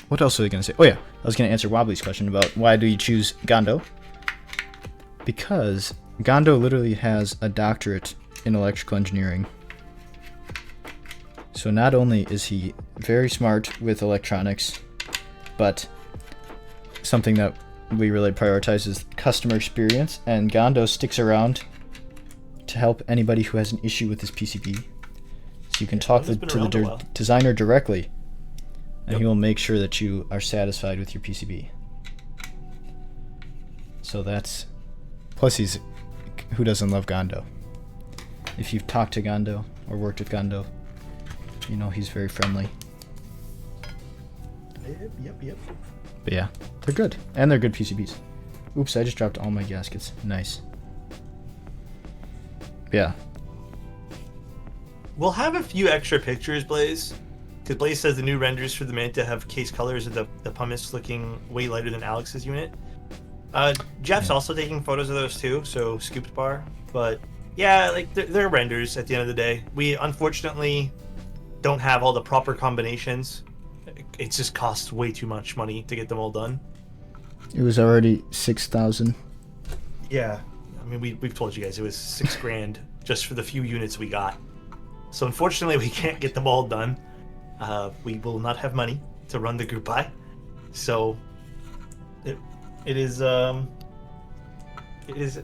what else was I going to say? Oh yeah, I was going to answer Wobbly's question about why do you choose Gondo? Because Gondo literally has a doctorate in electrical engineering. So not only is he very smart with electronics, but something that we really prioritize is customer experience, and Gondo sticks around to help anybody who has an issue with his PCB. So you can talk to the designer directly, and he will make sure that you are satisfied with your PCB. So that's... Plus who doesn't love Gondo? If you've talked to Gondo or worked with Gondo, you know he's very friendly. Yep. But yeah, they're good. And they're good PCBs. Oops, I just dropped all my gaskets. Nice. Yeah. We'll have a few extra pictures, Blaze. Because Blaze says the new renders for the Manta have case colors of the pumice looking way lighter than Alex's unit. Jeff's also taking photos of those too, so scooped bar. But yeah, like they're renders at the end of the day. We unfortunately don't have all the proper combinations. It just costs way too much money to get them all done. It was already 6,000. Yeah, I mean we've told you guys it was $6,000 just for the few units we got. So unfortunately we can't get them all done. We will not have money to run the group by. So it is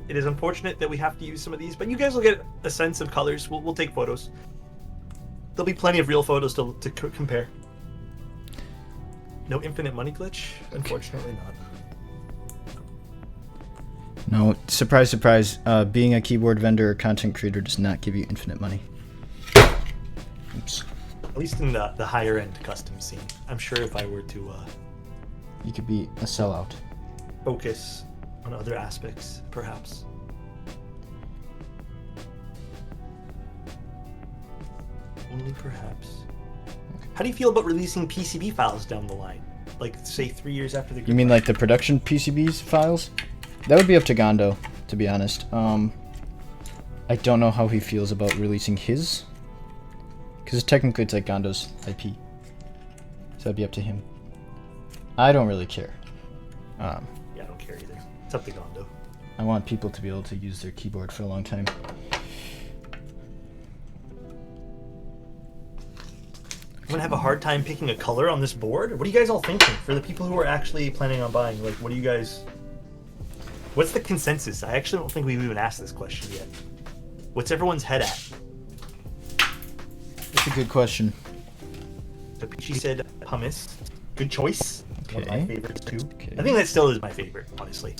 unfortunate that we have to use some of these, but you guys will get a sense of colors. We'll take photos. There'll be plenty of real photos to compare. No infinite money glitch? Unfortunately not. No, surprise, surprise. Being a keyboard vendor or content creator does not give you infinite money. Oops. At least in the higher end custom scene. I'm sure if I were to you could be a sellout. Focus on other aspects, perhaps. Only perhaps. How do you feel about releasing PCB files down the line? Like, say, 3 years after the group? You mean like the production PCBs files? That would be up to Gondo, to be honest. I don't know how he feels about releasing his. Because technically it's like Gondo's IP. that'd be up to him. I don't really care. Yeah, I don't care either. It's up to Gondo. I want people to be able to use their keyboard for a long time. I'm gonna have a hard time picking a color on this board. What are you guys all thinking? For the people who are actually planning on buying, like, what do you guys? What's the consensus? I actually don't think we've even asked this question yet. What's everyone's head at? That's a good question. So Peachy said hummus. Good choice. One of my Okay. favorites too. Okay. I think that still is my favorite, honestly.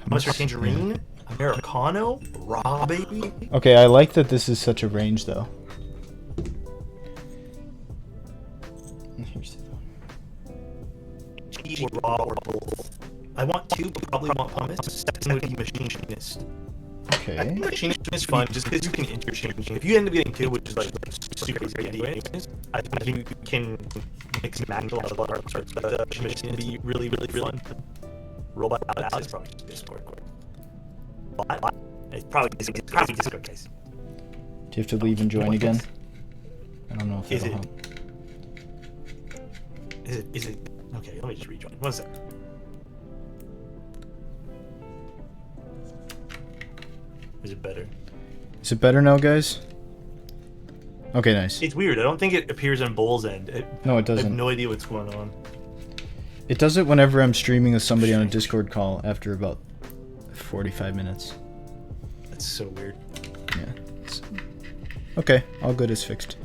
Hummus or tangerine, Americano, raw baby. Okay, I like that this is such a range, though. Here's the one. Cheese or raw or both. I want two, but probably want hummus. Second would be machinist. I Okay. think machinist is fun just because you can interchange. If you end up getting two, which is like super crazy anyways, I think you can mix and match a lot of other parts. But the machinist would be really, really fun. Robot Alex is probably just Discord. But it's probably Discord case. Do you have to leave and join again? I don't know if Is that'll it- help. Is it? Okay, let me just rejoin. One sec. Is it better? Is it better now, guys? Okay, nice. It's weird. I don't think it appears on Bull's end. No, it I have doesn't. no idea what's going on. It does it whenever I'm streaming with somebody on a Discord call after about 45 minutes. That's so weird. Yeah. It's... Okay, all good is fixed.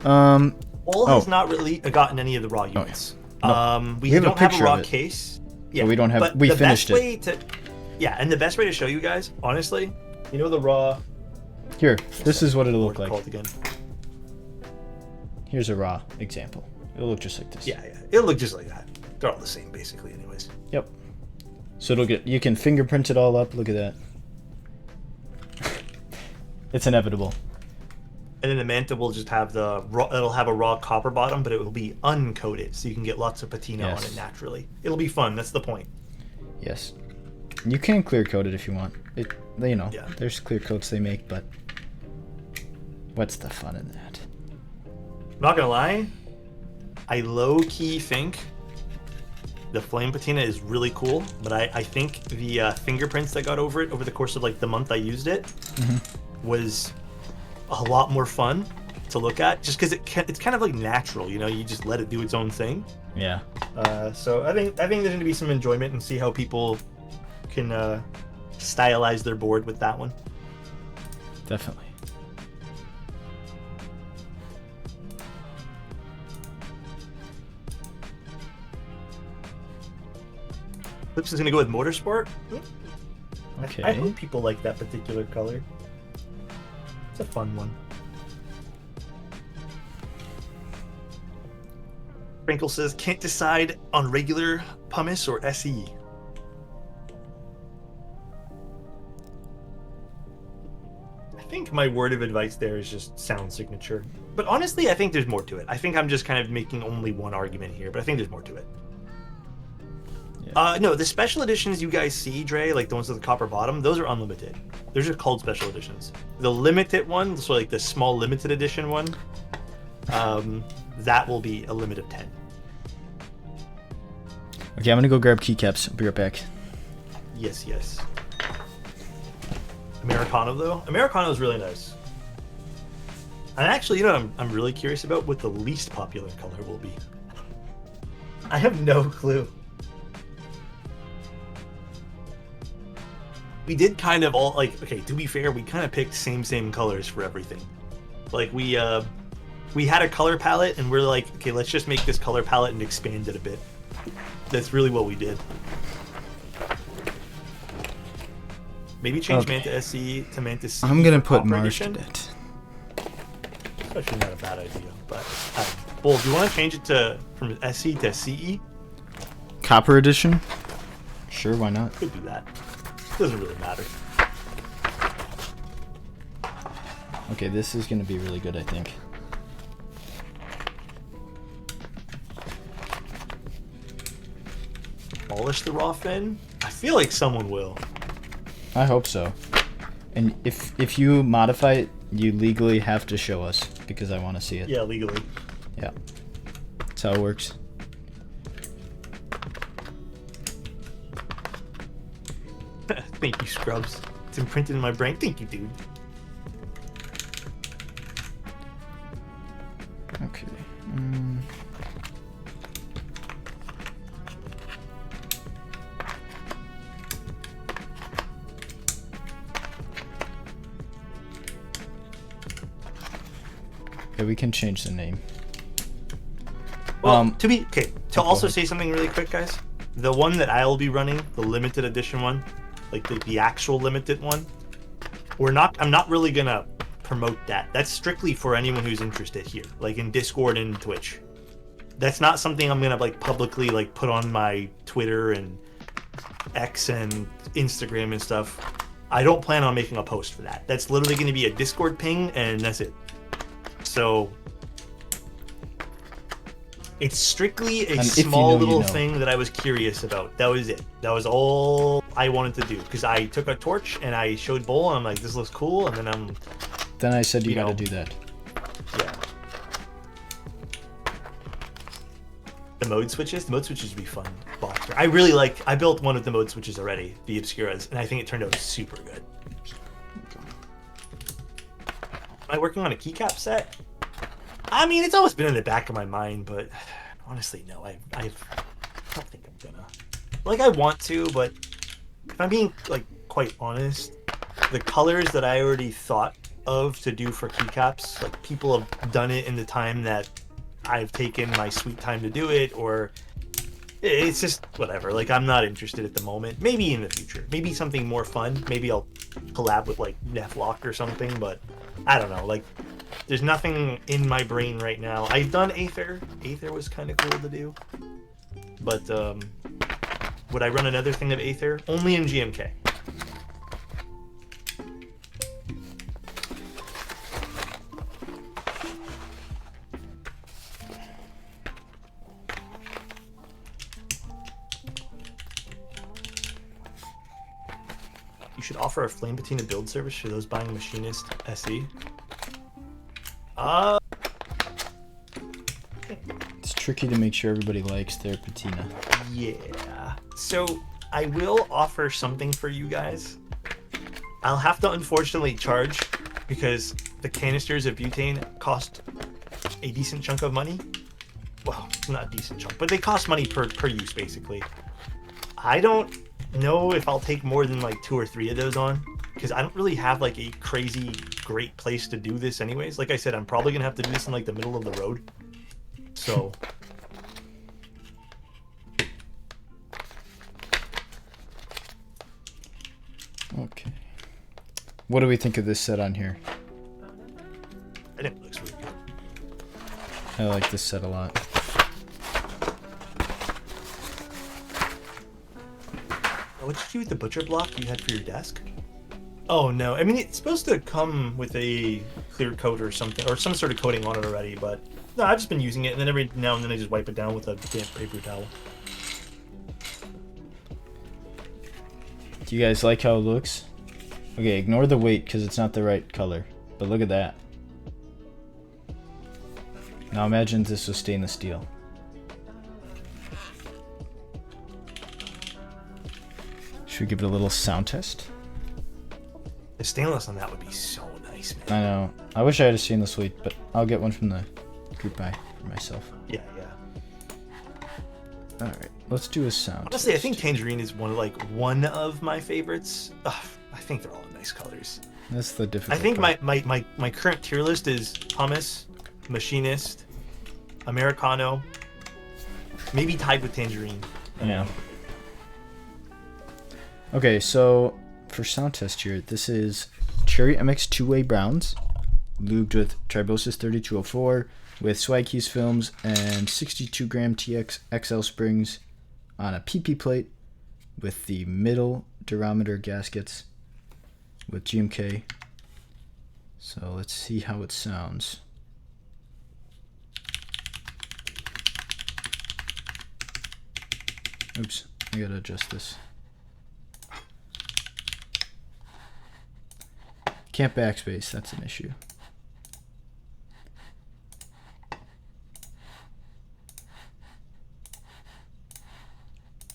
Bull has Oh. not really gotten any of the raw units. No. We have a don't have a picture raw of it. case. Yeah, we don't have- But we the finished best it. way to, yeah, and the best way to show you guys, honestly, you know the raw. Here, this is what it'll look What's it like. called again? Here's a raw example. It'll look just like this. Yeah, it'll look just like that. They're all the same, basically, anyways. Yep. So it'll get, you can fingerprint it all up. Look at that. It's inevitable. And then the Manta will just have the raw, it'll have a raw copper bottom, but it will be uncoated, so you can get lots of patina on Yes. it naturally. It'll be fun. That's the point. Yes. You can clear coat it if you want. It, you know, Yeah. there's clear coats they make, but what's the fun in that? I'm not gonna lie, I low key think the flame patina is really cool, but I think the fingerprints that got over it over the course of like the month I used it was a lot more fun to look at, just because it's kind of like natural, you know, you just let it do its own thing. Yeah. So I think there's going to be some enjoyment and see how people can stylize their board with that one. Definitely. Lips is going to go with Motorsport. Okay. I hope people like that particular color. It's a fun one. Sprinkle says, can't decide on regular pumice or SE. I think my word of advice there is just sound signature. But honestly, I think there's more to it. I think I'm just kind of making only one argument here, but I think there's more to it. Yeah. No, the special editions you guys see, Dre, like the ones with the copper bottom, those are unlimited. Those are called special editions. The limited one, so like the small limited edition one, that will be a limit of 10. Okay, I'm gonna go grab keycaps. I'll be right back. Yes, yes. Americano, though? Americano is really nice. And actually, you know what I'm really curious about? What the least popular color will be. I have no clue. We did kind of all, like, okay, to be fair, we kind of picked same colors for everything. Like, we had a color palette, and we're like, okay, let's just make this color palette and expand it a bit. That's really what we did. Maybe change Okay. Manta SE to Manta C. I'm gonna put Copper Mars to Edition. it. It's actually not a bad idea, but Bull, do you want to change it to from SE to CE? Copper edition? Sure, why not? Could do that. Doesn't really matter. Okay, this is gonna be really good, I think. Polish the raw fin? I feel like someone will. I hope so. And if you modify it, you legally have to show us because I want to see it. Yeah, legally. Yeah. That's how it works. Thank you, Scrubs. It's imprinted in my brain. Thank you, dude. Okay. Yeah, we can change the name. Well, to also say something really quick, guys. The one that I'll be running, the limited edition one, like the actual limited one, I'm not really gonna promote that. That's strictly for anyone who's interested here, like in Discord and Twitch. That's not something I'm gonna like publicly like put on my Twitter and X and Instagram and stuff. I don't plan on making a post for that. That's literally gonna be a Discord ping and that's it. So it's strictly a small little thing that I was curious about. That was it. That was all I wanted to do. Because I took a torch and I showed Bull and I'm like, this looks cool. And then Then I said you gotta do that. Yeah. The mode switches? The mode switches would be fun. I built one of the mode switches already, the Obscuras, and I think it turned out super good. Am I working on a keycap set? I mean, it's always been in the back of my mind, but honestly, no. I don't think I'm gonna. Like, I want to, but if I'm being like quite honest, the colors that I already thought of to do for keycaps, like people have done it in the time that I've taken my sweet time to do it, or it's just whatever. Like, I'm not interested at the moment. Maybe in the future. Maybe something more fun. Maybe I'll collab with like Neflock or something, but I don't know. Like, there's nothing in my brain right now. I've done Aether. Aether was kind of cool to do. But would I run another thing of Aether? Only in GMK. You should offer a Flame Patina build service for those buying Machinist SE. It's tricky to make sure everybody likes their patina. Yeah. So I will offer something for you guys. I'll have to unfortunately charge because the canisters of butane cost a decent chunk of money. Well, not a decent chunk, but they cost money per use basically. I don't know if I'll take more than like 2 or 3 of those on, because I don't really have like a crazy great place to do this anyways. Like I said, I'm probably gonna have to do this in like the middle of the road. So okay. What do we think of this set on here? I think it looks really good. I like this set a lot. What did you do with the butcher block you had for your desk? Oh no, I mean it's supposed to come with a clear coat or something, or some sort of coating on it already, but no, I've just been using it, and then every now and then I just wipe it down with a damp paper towel. Do you guys like how it looks? Okay, ignore the weight because it's not the right color, but look at that. Now imagine this was stainless steel. Should we give it a little sound test? The stainless on that would be so nice, man. I know. I wish I had a stainless weight, but I'll get one from the group buy for myself. Yeah. Alright, let's do a sound Honestly, test. I think Tangerine is one of my favorites. Ugh, I think they're all nice colors. That's the difficult I think part. my current tier list is Hummus, Machinist, Americano, maybe tied with Tangerine. Yeah. Okay, so for sound test here, this is Cherry MX 2-Way Browns, lubed with Tribosis 3204, with Swag Keys films and 62 gram TX XL springs on a PP plate with the middle durometer gaskets with GMK. So let's see how it sounds. Oops, I gotta adjust this. Can't backspace, that's an issue.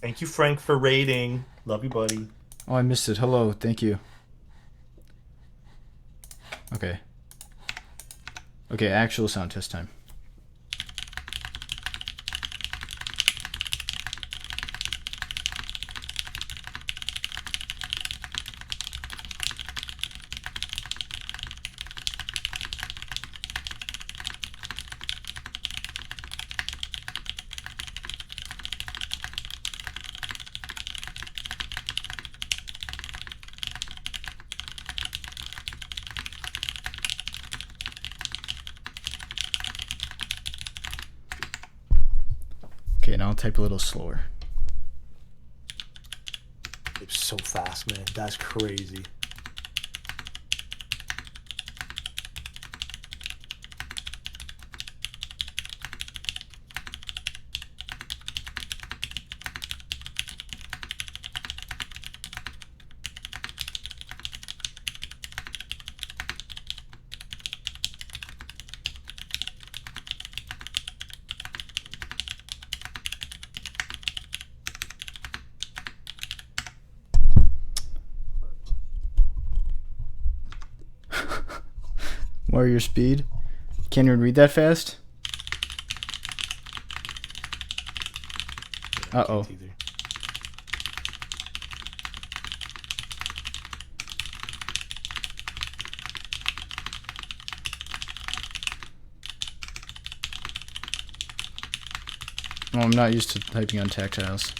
Thank you, Frank, for raiding. Love you, buddy. Oh, I missed it. Hello. Thank you. Okay. Okay, actual sound test time. Okay, now I'll type a little slower. It's so fast, man. That's crazy. Warrior speed. Can't even read that fast? Uh-oh. Can't either. Oh, I'm not used to typing on tactiles.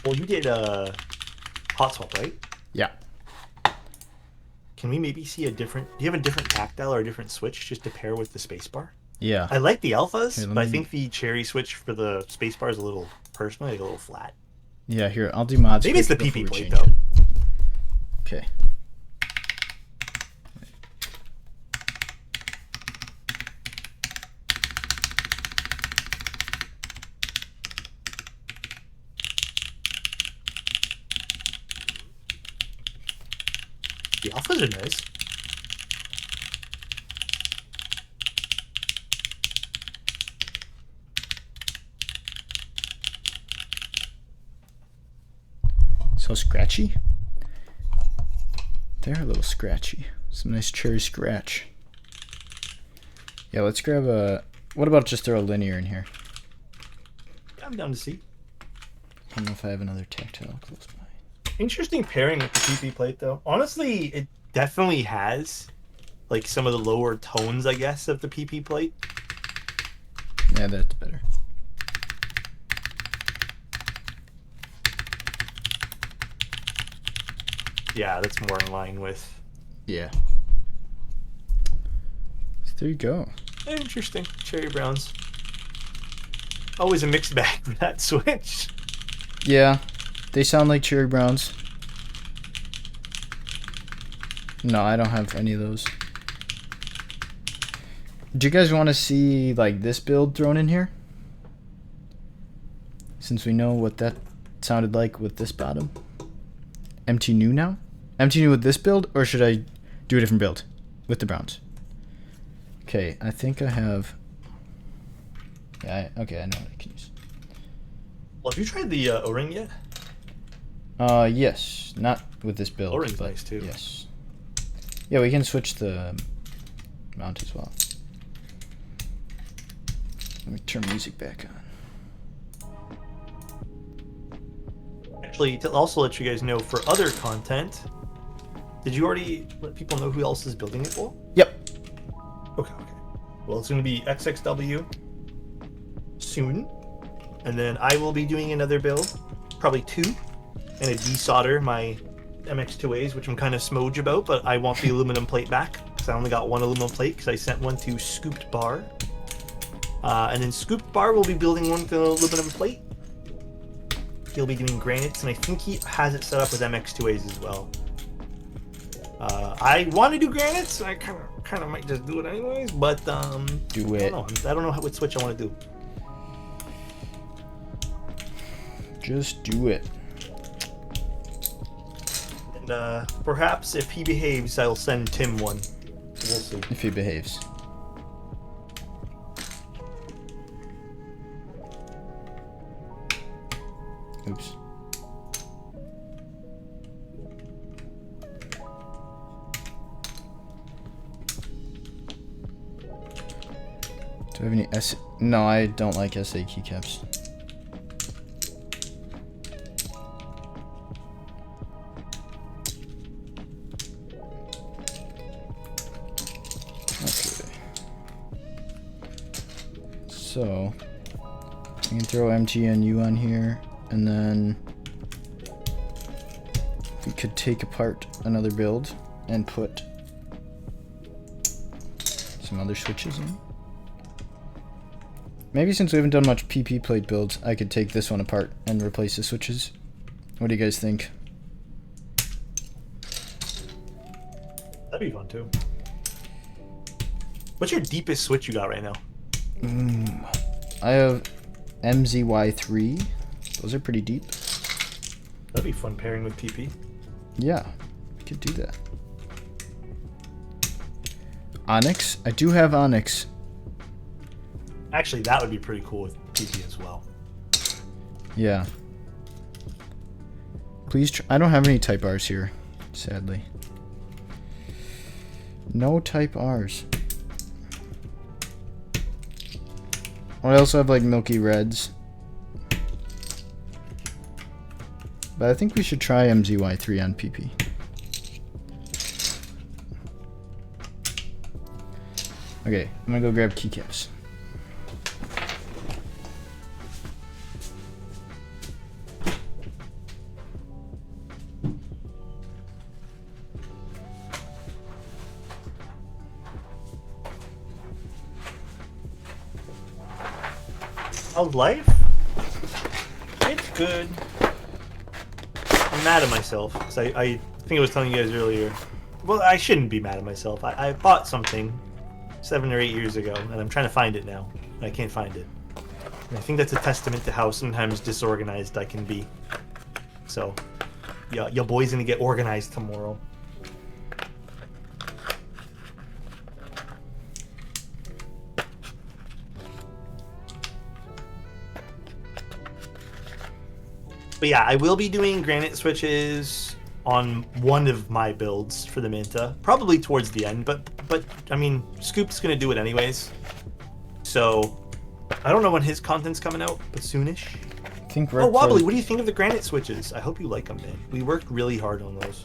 Well, you did hot swap, right? Yeah. Can we maybe see a different... Do you have a different tactile or a different switch just to pair with the spacebar? Yeah. I like the alphas, Here, let but I me- think the cherry switch for the spacebar is a little, personally, like a little flat. Yeah, here, I'll do mods. Maybe it's the quick PP before we plate, change though. it. Okay. The alphas are nice. So scratchy? They're a little scratchy. Some nice cherry scratch. Yeah, let's grab a... What about just throw a linear in here? I'm down to see. I don't know if I have another tactile close by. Interesting pairing with the PP plate, though. Honestly, it definitely has, like, some of the lower tones, I guess, of the PP plate. Yeah, that's better. Yeah, that's more in line with... Yeah. So there you go. Interesting. Cherry browns. Always a mixed bag for that switch. Yeah, they sound like cherry browns. No, I don't have any of those. Do you guys want to see like this build thrown in here? Since we know what that sounded like with this bottom. MT new now? MT new with this build, or should I do a different build with the browns? Okay, I think I have... Yeah, okay, I know what I can use. Well, have you tried the O-ring yet? Yes, not with this build. O-ring's but nice, too. Yes. Yeah, we can switch the mount as well. Let me turn music back on. Actually, to also let you guys know, for other content, did you already let people know who else is building it for? Yep. Okay. Well, it's going to be XXW soon, and then I will be doing another build, probably 2, and a desolder my MX2As, which I'm kind of smooge about, but I want the aluminum plate back, because I only got one aluminum plate, because I sent one to Scooped Bar. And then Scooped Bar will be building one with an aluminum plate. He'll be doing granites, and I think he has it set up with MX2As as well. I want to do granites. I kind of might just do it anyways, but Do it. I don't know what switch I want to do. Just do it. And perhaps if he behaves, I'll send Tim one. We'll see. If he behaves. Oops. Do I have any S? No, I don't like SA keycaps. Okay. So I can throw MTNU on here, and then we could take apart another build and put some other switches in. Maybe since we haven't done much PP plate builds, I could take this one apart and replace the switches. What do you guys think? That'd be fun too. What's your deepest switch you got right now? I have MZY3. Those are pretty deep. That'd be fun pairing with PP. Yeah, we could do that. Onyx. I do have Onyx. Actually, that would be pretty cool with PP as well. Yeah. Please I don't have any type R's here, sadly. No type R's. I also have like Milky Reds. But I think we should try MZY3 on PP. Okay, I'm gonna go grab keycaps. How's life? It's good. I'm mad at myself because I think I was telling you guys earlier. Well, I shouldn't be mad at myself. I bought something 7 or 8 years ago, and I'm trying to find it now. And I can't find it. And I think that's a testament to how sometimes disorganized I can be. So, yeah, your boy's gonna get organized tomorrow. But yeah, I will be doing granite switches on one of my builds for the Manta, probably towards the end. But I mean, Scoop's gonna do it anyways. So I don't know when his content's coming out, but soonish. I think Oh, Wobbly, what do you think of the granite switches? I hope you like them, man. We worked really hard on those.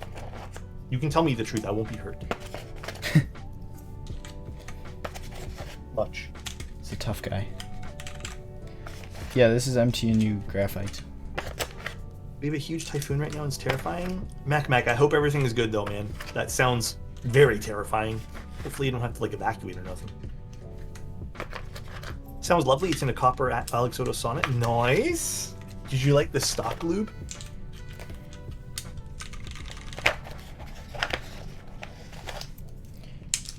You can tell me the truth. I won't be hurt. Much. He's a tough guy. Yeah, this is MTNU graphite. We have a huge typhoon right now, and it's terrifying. Mac, I hope everything is good though, man. That sounds very terrifying. Hopefully you don't have to like evacuate or nothing. Sounds lovely. It's in a copper Alexotos sonnet. Nice. Did you like the stock lube?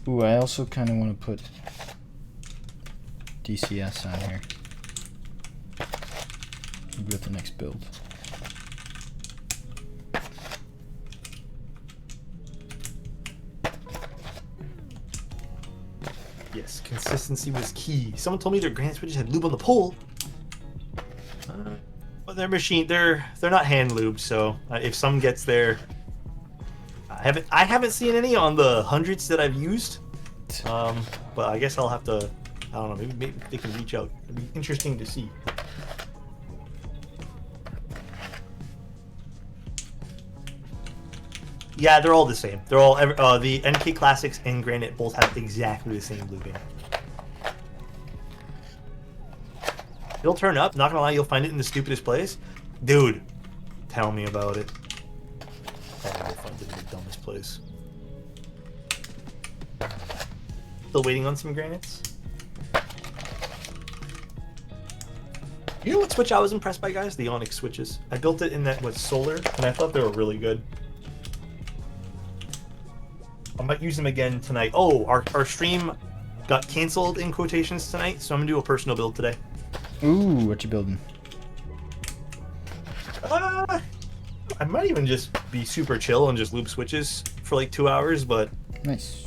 Ooh, I also kind of want to put DCS on here. Maybe with the next build. Yes, consistency was key. Someone told me their granite switches had lube on the pole. Well, their machine, they're not hand lubed, so if some gets there, I haven't seen any on the hundreds that I've used. But I guess I'll have to. I don't know. Maybe they can reach out. It'd be interesting to see. Yeah, they're all the same. They're all the NK Classics and Granite both have exactly the same lubing. It'll turn up. Not gonna lie, you'll find it in the stupidest place, dude. Tell me about it. Oh, you'll find it in the dumbest place. Still waiting on some granites. You know what switch I was impressed by, guys? The Onyx switches. I built it in that solar, and I thought they were really good. I might use them again tonight. Oh, our stream got canceled in quotations tonight, so I'm gonna do a personal build today. Ooh, what you building? I I might even just be super chill and just loop switches for like 2 hours, but Nice.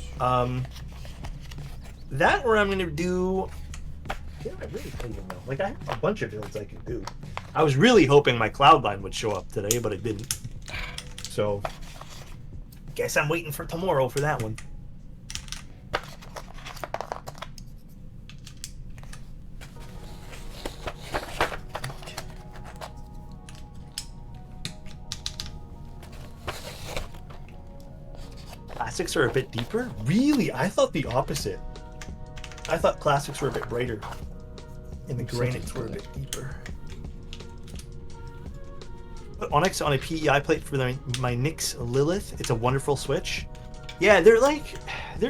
that or I'm gonna do. Yeah, I really don't even know. Like I have a bunch of builds I could do. I was really hoping my Cloudline would show up today, but it didn't. So, guess I'm waiting for tomorrow for that one. Classics are a bit deeper? Really? I thought the opposite. I thought classics were a bit brighter. And the granites were a bit deeper. But Onyx on a PEI plate for my Nyx Lilith. It's a wonderful switch. Yeah, they're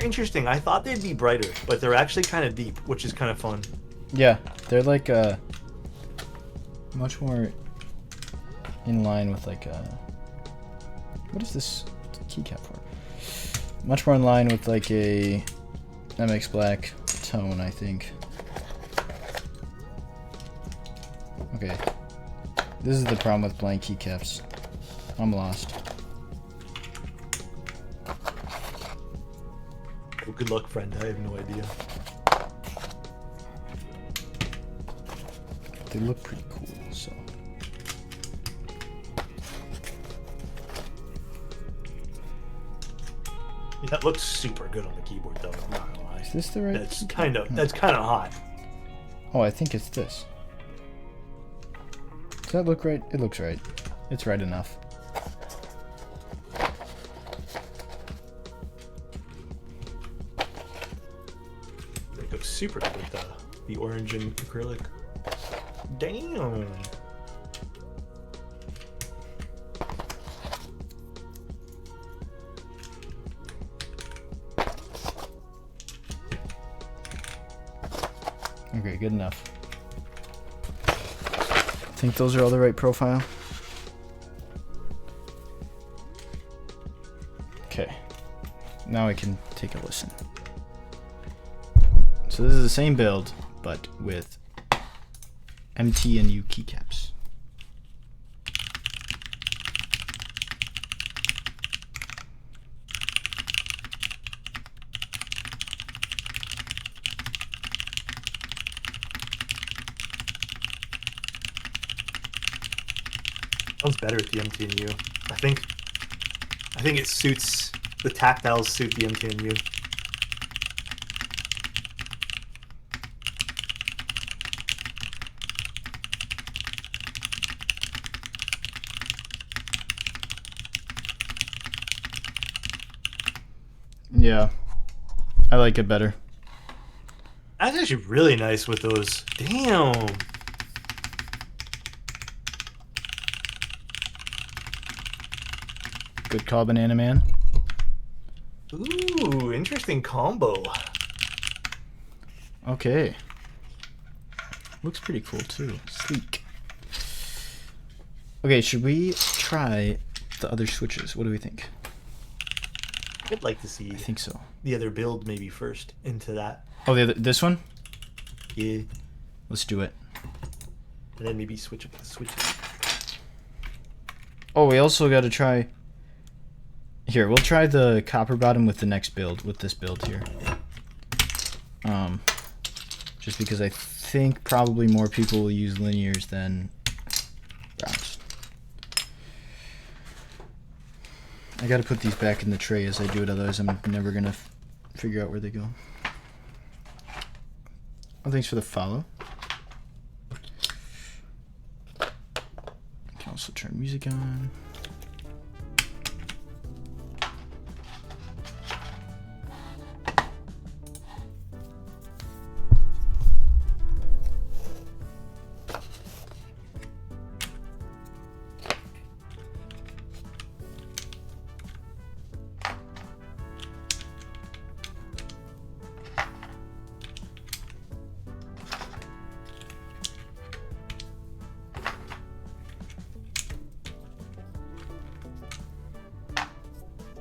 interesting. I thought they'd be brighter, but they're actually kind of deep, which is kind of fun. Yeah, they're like much more in line with like what is this keycap for? Much more in line with like a MX Black tone, I think. Okay. This is the problem with blank keycaps. I'm lost. Well, good luck, friend. I have no idea. They look pretty cool, so. Yeah, that looks super good on the keyboard, though. I'm not gonna lie. Is this the right? That's kind of hot. Oh, I think it's this. Does that look right? It looks right. It's right enough. It looks super good with the orange and acrylic. Damn. Okay, good enough. Think those are all the right profile? Okay. Now I can take a listen. So this is the same build, but with MT and U keycaps. Sounds better with the MT&U. I think it suits the tactiles suit the MT&U. Yeah, I like it better. That's actually really nice with those. Damn. Good call, Banana Man. Ooh, interesting combo. Okay. Looks pretty cool too. Sleek. Okay, should we try the other switches? What do we think? I'd like to see I think so. the other build maybe first into that. Oh, this one? Yeah. Let's do it. And then maybe switch up the switches. Oh, we also got to try... Here, we'll try the copper bottom with the next build, with this build here. Just because I think probably more people will use linears than browns. I gotta put these back in the tray as I do it, otherwise I'm never gonna figure out where they go. Oh, thanks for the follow. I can also turn music on.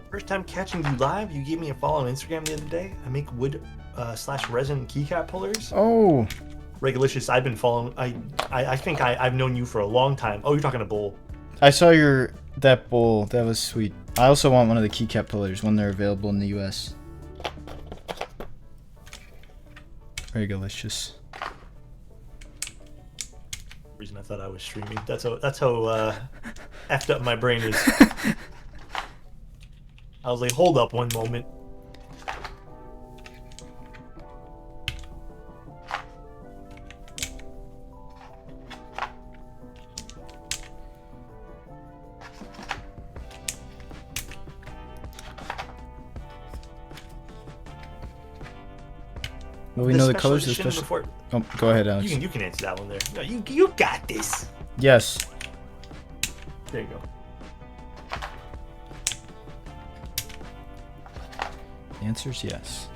First time catching you live, you gave me a follow on Instagram the other day. I make wood / resin keycap pullers. Oh, Regulicious, I've been following. I think I've known you for a long time. Oh, you're talking to Bull. I saw your That bowl, that was sweet. I also want one of the keycap pullers when they're available in the US. Very delicious. Reason I thought I was streaming. That's how effed up my brain is. I was like, hold up one moment. Well, we know the colors of the special. Before... Oh, go ahead, Alex. You can answer that one there. No, you got this. Yes. There you go. The answer is yes.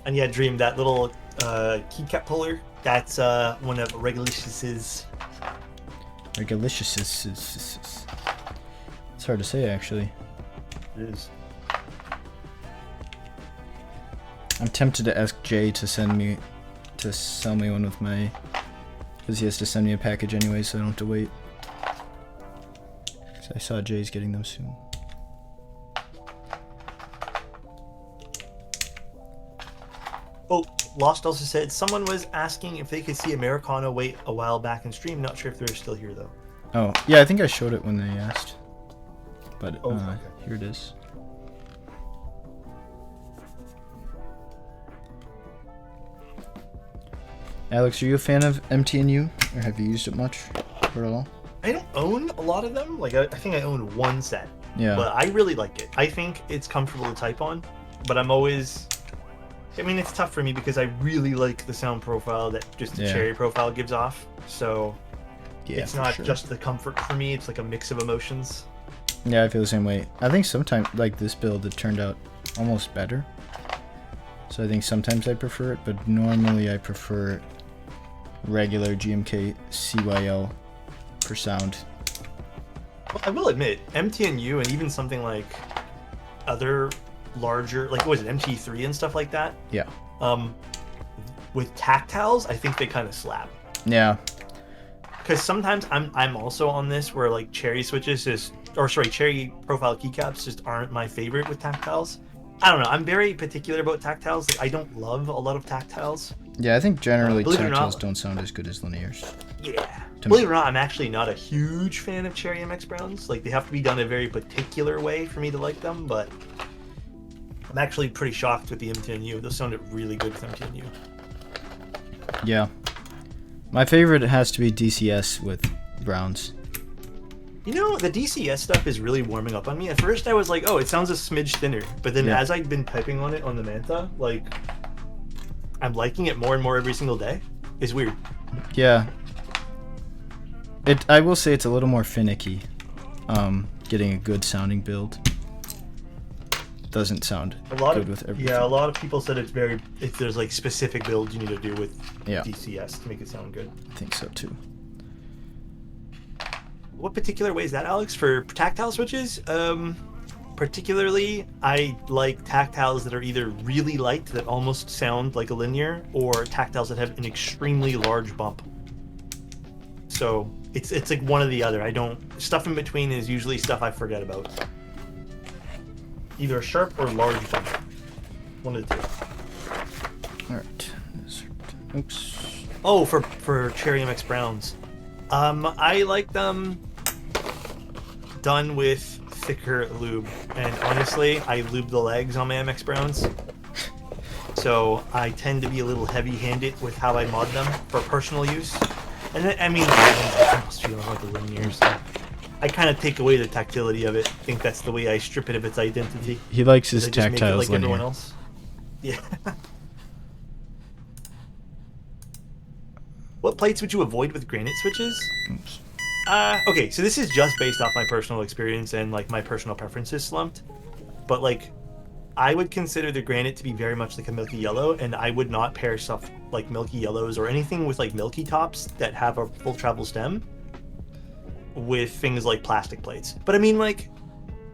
And yeah, Dream, that little keycap puller, that's one of Regulicious's. Regulicious. It's hard to say, actually. It is. I'm tempted to ask Jay to sell me one with my, because he has to send me a package anyway, so I don't have to wait. So I saw Jay's getting them soon. Oh, Lost also said someone was asking if they could see Americano wait a while back in stream. Not sure if they're still here though. Oh, yeah, I think I showed it when they asked. But okay. Here it is. Alex, are you a fan of MTNU, or have you used it much, or at all? I don't own a lot of them. Like I think I own one set. Yeah. But I really like it. I think it's comfortable to type on. But I'm always. I mean, it's tough for me because I really like the sound profile that just the Cherry profile gives off. So it's not just the comfort for me. It's like a mix of emotions. Yeah, I feel the same way. I think sometimes, like this build, it turned out almost better. So I think sometimes I prefer it, but normally I prefer regular GMK CYL for sound. Well, I will admit, MTNU and even something like other larger, like what was it, MT3 and stuff like that? Yeah. With tactiles, I think they kind of slap. Yeah. Because sometimes I'm also on this where like Cherry switches just, or sorry, Cherry profile keycaps just aren't my favorite with tactiles. I don't know. I'm very particular about tactiles. Like, I don't love a lot of tactiles. Yeah, I think generally tactiles not, don't sound as good as linears. Yeah. Believe it or not, I'm actually not a huge fan of Cherry MX Browns. Like, they have to be done a very particular way for me to like them, but I'm actually pretty shocked with the MTNU. Those sounded really good with MTNU. Yeah. My favorite has to be DCS with Browns. You know, the DCS stuff is really warming up on me. At first I was like, oh, it sounds a smidge thinner. But then as I've been typing on it on the Manta, like, I'm liking it more and more every single day. It's weird. Yeah. I will say it's a little more finicky. Getting a good sounding build doesn't sound good with everything. Yeah, a lot of people said there's like specific builds you need to do with DCS to make it sound good. I think so too. What particular way is that, Alex? For tactile switches? Particularly, I like tactiles that are either really light, that almost sound like a linear, or tactiles that have an extremely large bump. So it's like one or the other. Stuff in between is usually stuff I forget about. Either a sharp or large bump. One of the two. Alright. Oops. Oh, for Cherry MX Browns. I like them done with thicker lube, and honestly, I lube the legs on my MX Browns, so I tend to be a little heavy-handed with how I mod them for personal use. And then, I mean, I almost feel like a linear, so I kind of take away the tactility of it. I think that's the way I strip it of its identity. He likes his I just make it tactiles like linear. everyone else. Yeah. What plates would you avoid with granite switches? Oops. Okay, so this is just based off my personal experience and like my personal preferences slumped. But like, I would consider the granite to be very much like a milky yellow, and I would not pair stuff like milky yellows or anything with like milky tops that have a full travel stem with things like plastic plates. But I mean, like,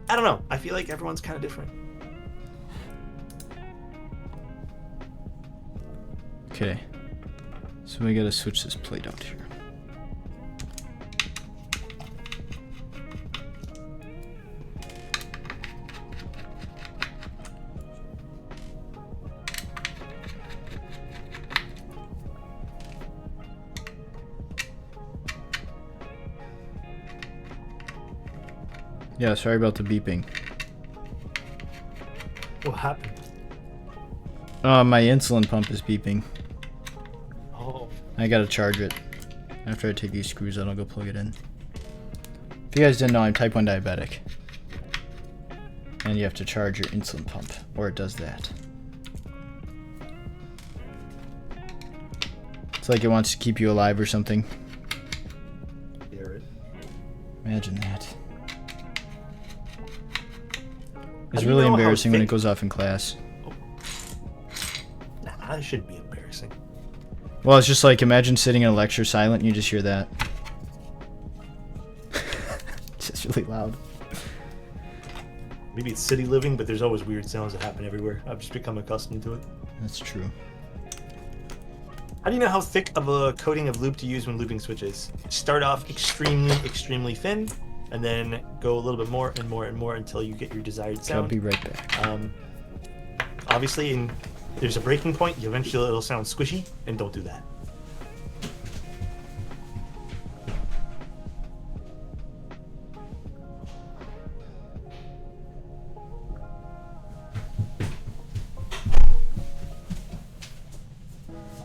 I don't know. I feel like everyone's kind of different. Okay. So we gotta switch this plate out here. Yeah, sorry about the beeping. What happened? My insulin pump is beeping. Oh. I gotta charge it. After I take these screws out, I'll go plug it in. If you guys didn't know, I'm type 1 diabetic. And you have to charge your insulin pump, or it does that. It's like it wants to keep you alive or something. Imagine that. It's really embarrassing when it goes off in class. Nah, that shouldn't be embarrassing. Well, it's just like, imagine sitting in a lecture silent and you just hear that. It's just really loud. Maybe it's city living, but there's always weird sounds that happen everywhere. I've just become accustomed to it. That's true. How do you know how thick of a coating of lube to use when lubing switches? Start off extremely thin, and then go a little bit more and more and more until you get your desired sound. I'll be right back. Obviously, there's a breaking point. Eventually, it'll sound squishy, and don't do that.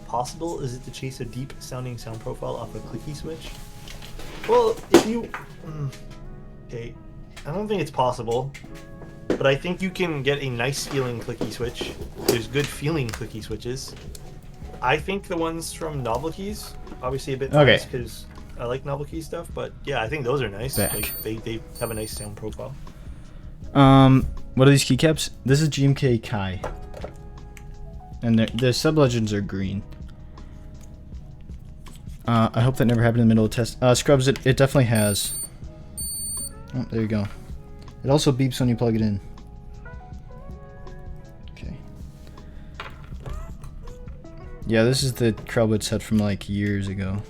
Possible is it to chase a deep sounding sound profile off a clicky switch? Well, if you okay, I don't think it's possible, but I think you can get a nice feeling clicky switch. There's good feeling clicky switches. I think the ones from Novelties, obviously a bit nice because I like Novelty stuff, but yeah, I think those are nice. Like they have a nice sound profile. What are these keycaps? This is GMK Kai. And the sublegends are green. I hope that never happened in the middle of the test. Scrubs, it definitely has. Oh, there you go. It also beeps when you plug it in. Okay. Yeah, this is the Krellbit set from like years ago.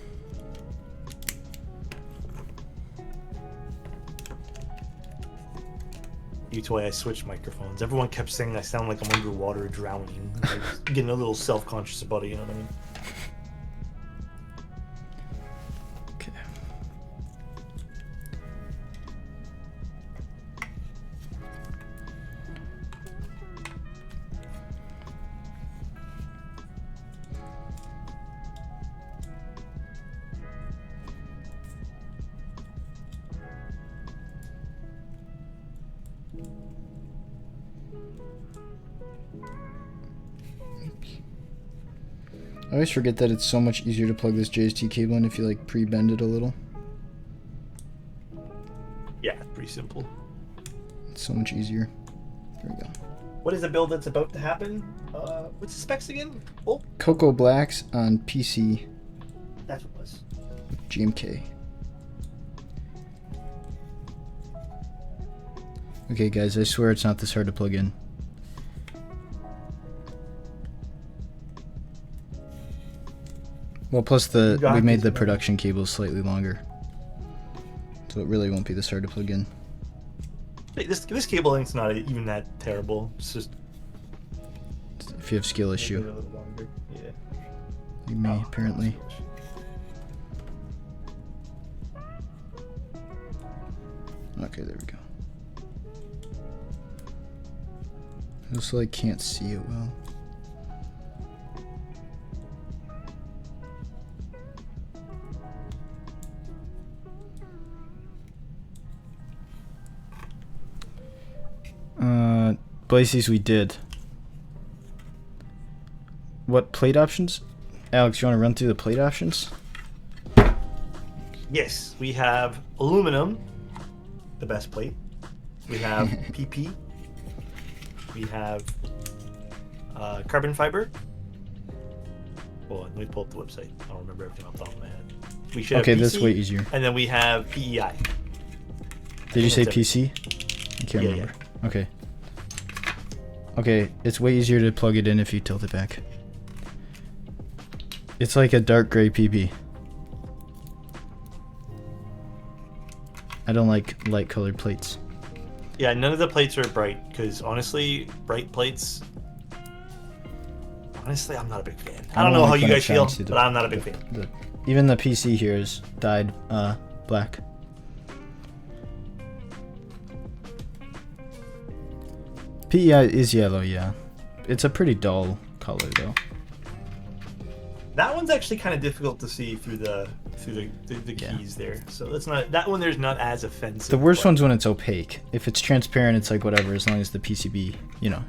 That's why I switched microphones. Everyone kept saying I sound like I'm underwater drowning. I was getting a little self-conscious about it, you know what I mean? Okay. I always forget that it's so much easier to plug this JST cable in if you like pre-bend it a little. Yeah, pretty simple. It's so much easier. There we go. What is the build that's about to happen? What's the specs again? Oh, Cocoa Blacks on PC. that's what it was. GMK. Okay guys, I swear it's not this hard to plug in. Well, plus we made the production cable slightly longer. So it really won't be this hard to plug in. Hey, this cable length's not even that terrible. It's just If you have skill issue. a little longer. Yeah. You may, apparently. Okay, there we go. I also like can't see it well. Blazies we did. What plate options? Alex, you want to run through the plate options? Yes, we have aluminum, the best plate. We have PP. We have carbon fiber. Hold on, let me pull up the website. I don't remember everything off the top of my head. We should have PC, this is way easier. And then we have PEI. Did you say PC? I can't remember. Yeah. Okay. Okay, it's way easier to plug it in if you tilt it back. It's like a dark gray PP. I don't like light colored plates. Yeah, none of the plates are bright, because honestly, bright plates... Honestly, I'm not a big fan. I don't know how you guys feel, but I'm not a big fan. Even the PC here is dyed black. PEI is yellow, yeah. It's a pretty dull color though. That one's actually kind of difficult to see through the Yeah. keys there. So that's not that one. There's not as offensive. The worst but- one's when it's opaque. If it's transparent, it's like whatever, as long as the PCB, you know.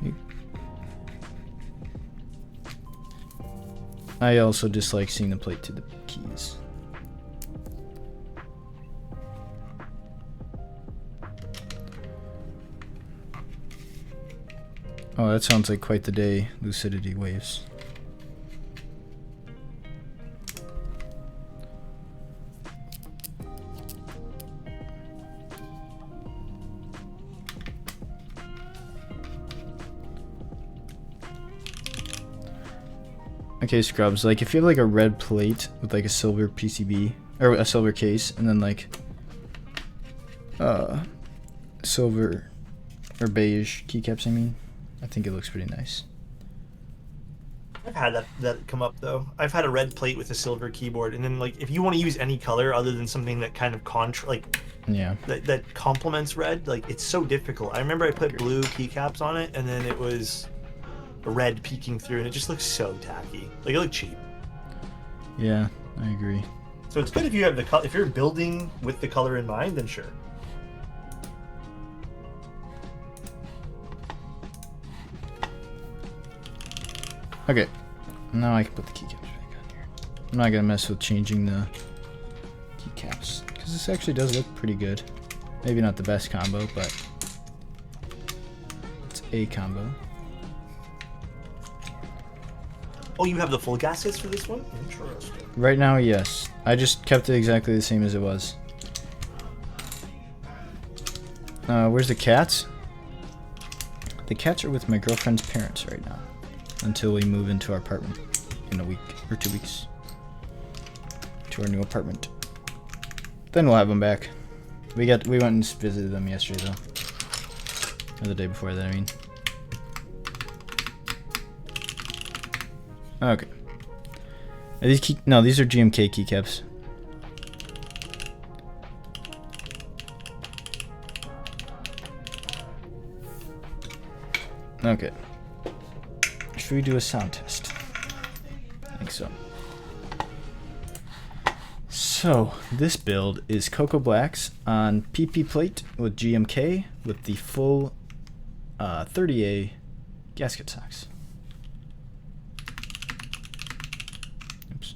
I also dislike seeing the plate to the keys. Oh, that sounds like quite the day, lucidity waves. Okay, Scrubs, like if you have like a red plate with like a silver PCB, or a silver case, and then like silver or beige keycaps, I mean, I think it looks pretty nice. I've had that come up though. I've had a red plate with a silver keyboard, and then like if you want to use any color other than something that kind of Yeah. that complements red, like it's so difficult. I remember I put blue keycaps on it, and then it was red peeking through, and it just looks so tacky. Like it looked cheap. Yeah, I agree. So it's good if you have the if you're building with the color in mind, then sure. Okay, now I can put the keycaps back on here. I'm not gonna mess with changing the keycaps because this actually does look pretty good. Maybe not the best combo, but it's a combo. Oh, you have the full gaskets for this one? Interesting. Right now, yes. I just kept it exactly the same as it was. Where's the cats? The cats are with my girlfriend's parents right now. Until we move into our apartment in a week or 2 weeks. To our new apartment. Then we'll have them back. We went and visited them yesterday though. Or the day before that, I mean. Okay. Are these no, these are GMK keycaps. Okay. Should we do a sound test? I think so. So, this build is Cocoa Blacks on PP plate with GMK with the full 30A gasket socks. Oops.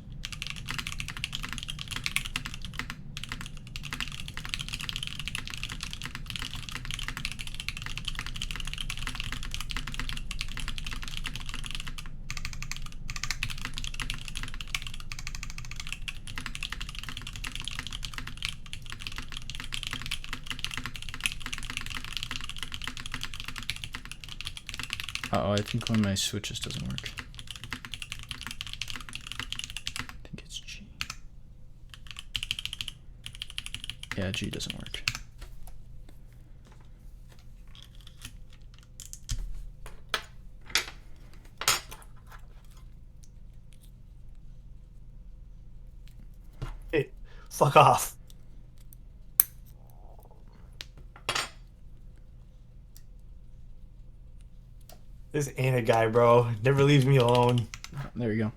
Uh-oh, I think one of my switches doesn't work. I think it's G. Yeah, G doesn't work. Hey, fuck off. This Anna guy, bro, never leaves me alone. There we go.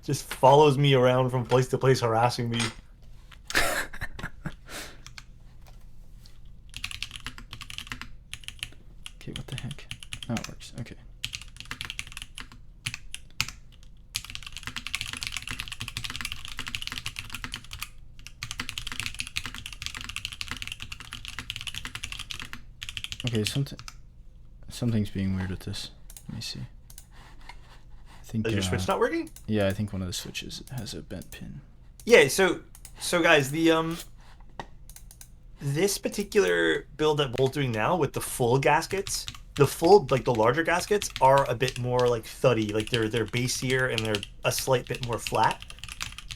Just follows me around from place to place, harassing me. Okay, what the heck? Oh, it works. Okay. Okay, something's being weird with this. Let me see. I think Is your switch not working? yeah, I think one of the switches has a bent pin. Yeah, so guys, the this particular build that Bolt's doing now with the full gaskets, the larger gaskets are a bit more like thuddy, like they're bassier and they're a slight bit more flat.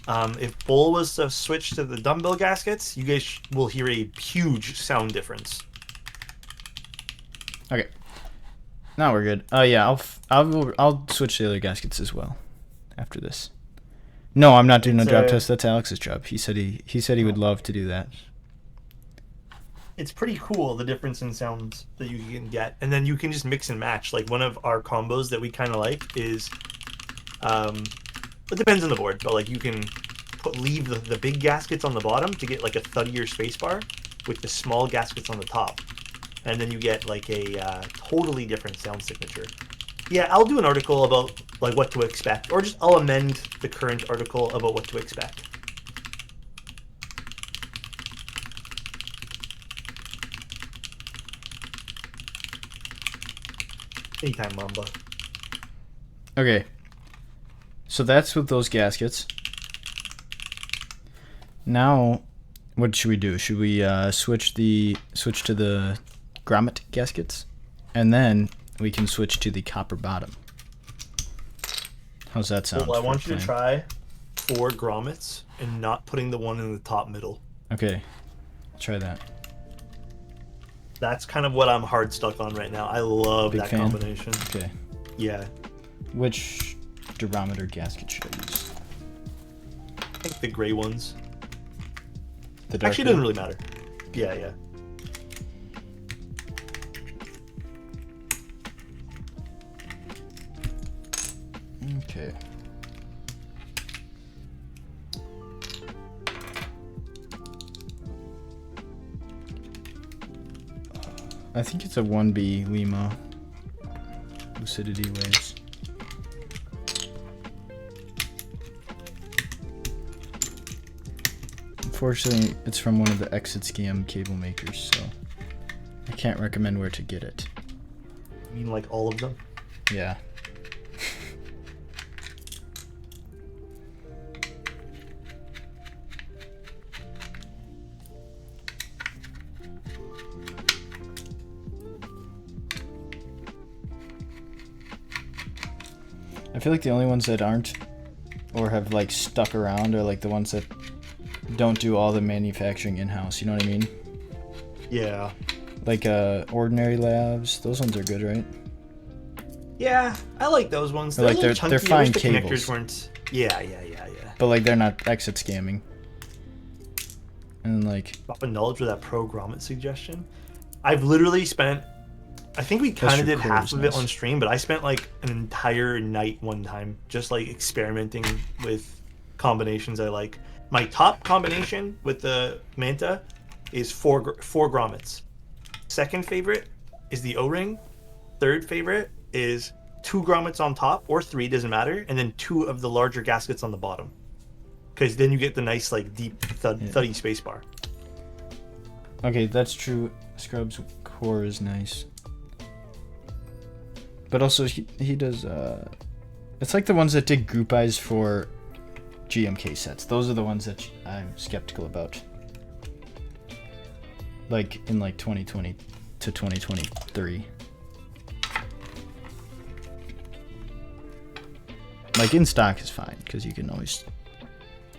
If Bull was to switch to the dumbbell gaskets, you guys will hear a huge sound difference. Okay. Now we're good. Yeah, I'll switch the other gaskets as well after this. No, I'm not doing a drop test. That's Alex's job. He said he would love to do that. It's pretty cool, the difference in sounds that you can get. And then you can just mix and match. Like, one of our combos that we kind of like is, it depends on the board, but like you can leave the big gaskets on the bottom to get like a thuddier spacebar with the small gaskets on the top. And then you get like a totally different sound signature. Yeah, I'll do an article about like what to expect, or just I'll amend the current article about what to expect. Anytime, Mamba. Okay. So that's with those gaskets. Now, what should we do? Should we switch to the grommet gaskets, and then we can switch to the copper bottom? How's that sound? Well, I want you to try 4 grommets and not putting the one in the top middle. Okay, I'll try that. That's kind of what I'm hard stuck on right now. I love Big that fan. combination. Okay. Yeah. Which durometer gasket should I use? I think the gray ones. The dark Actually, it blue? doesn't really matter. Yeah, yeah. Okay. I think it's a 1B Lima lucidity waves. Unfortunately, it's from one of the Exit Scam cable makers, so I can't recommend where to get it. You mean like all of them? Yeah. I feel like the only ones that aren't or have like stuck around are like the ones that don't do all the manufacturing in-house, you know what I mean? Yeah. Like Ordinary Labs, those ones are good, right? Yeah, I like those ones. Or, like, a little they're chunky. I wish fine the cables. connectors weren't. Yeah. But like they're not exit scamming. And like Dropping knowledge with that pro grommet suggestion. I've literally spent. I think we kind of did core half is of it nice. on stream, but I spent like an entire night one time just like experimenting with combinations I like. My top combination with the Manta is four grommets. Second favorite is the O-ring. Third favorite is 2 grommets on top, or 3, doesn't matter, and then 2 of the larger gaskets on the bottom. Because then you get the nice like deep thuddy spacebar. okay, that's true. Scrub's core is nice. But also he does it's like the ones that did group eyes for GMK sets. Those are the ones that I'm skeptical about. Like in like 2020 to 2023. Like in stock is fine because you can always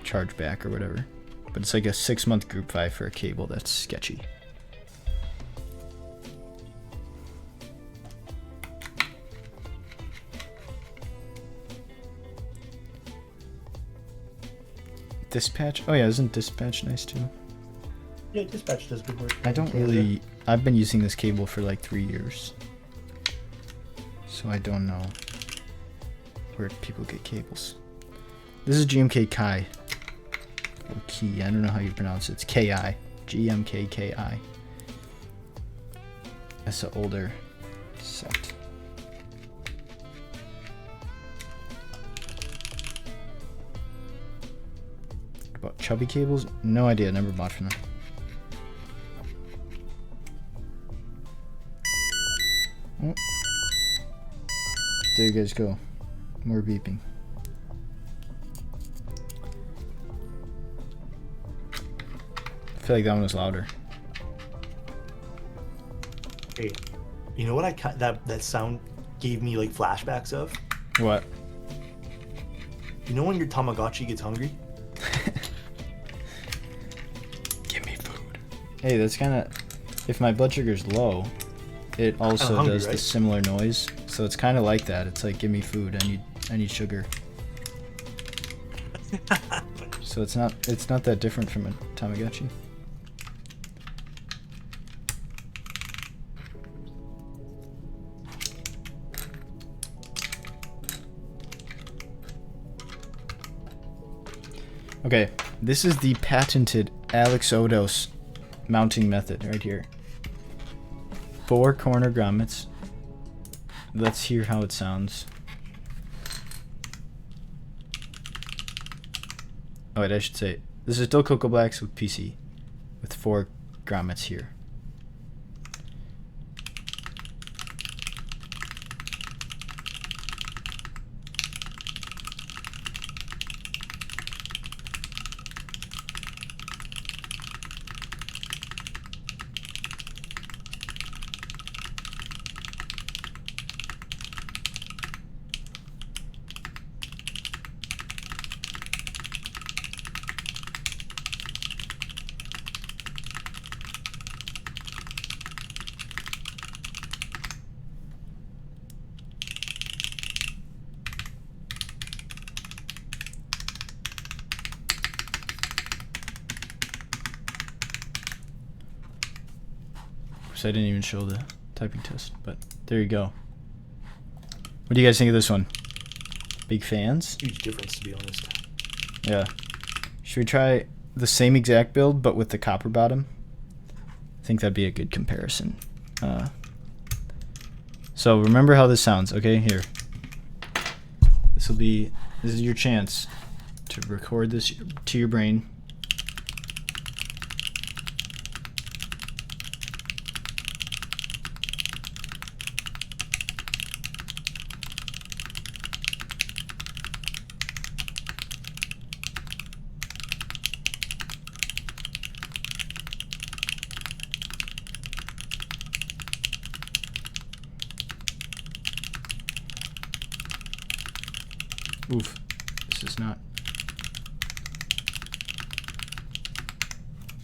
charge back or whatever. But it's like a 6-month group 5 for a cable that's sketchy. Dispatch? Oh yeah, isn't Dispatch nice too? Yeah, Dispatch does good work. I don't really... I've been using this cable for like 3 years. So I don't know where people get cables. This is GMK Kai. Or Key, I don't know how you pronounce it. It's KI. GMKKI. That's an older set. About chubby cables? No idea, never bought from them. Oh. There you guys go. More beeping. I feel like that one was louder. Hey, you know what that sound gave me like flashbacks of? What? You know when your Tamagotchi gets hungry? Give me food. Hey, that's kind of... If my blood sugar's low, it also hungry, does the right? similar noise. So it's kind of like that. It's like, give me food. I need sugar. So it's not that different from a Tamagotchi. Okay, this is the patented Alexotos mounting method right here. 4 corner grommets. Let's hear how it sounds. Oh wait, I should say, this is still Cocoa Blacks with PC, with 4 grommets here. I didn't even show the typing test, but there you go. What do you guys think of this one? Big fans? Huge difference, to be honest. Yeah. Should we try the same exact build, but with the copper bottom? I think that'd be a good comparison. So remember how this sounds, okay? Here. This is your chance to record this to your brain. Oof, this is not.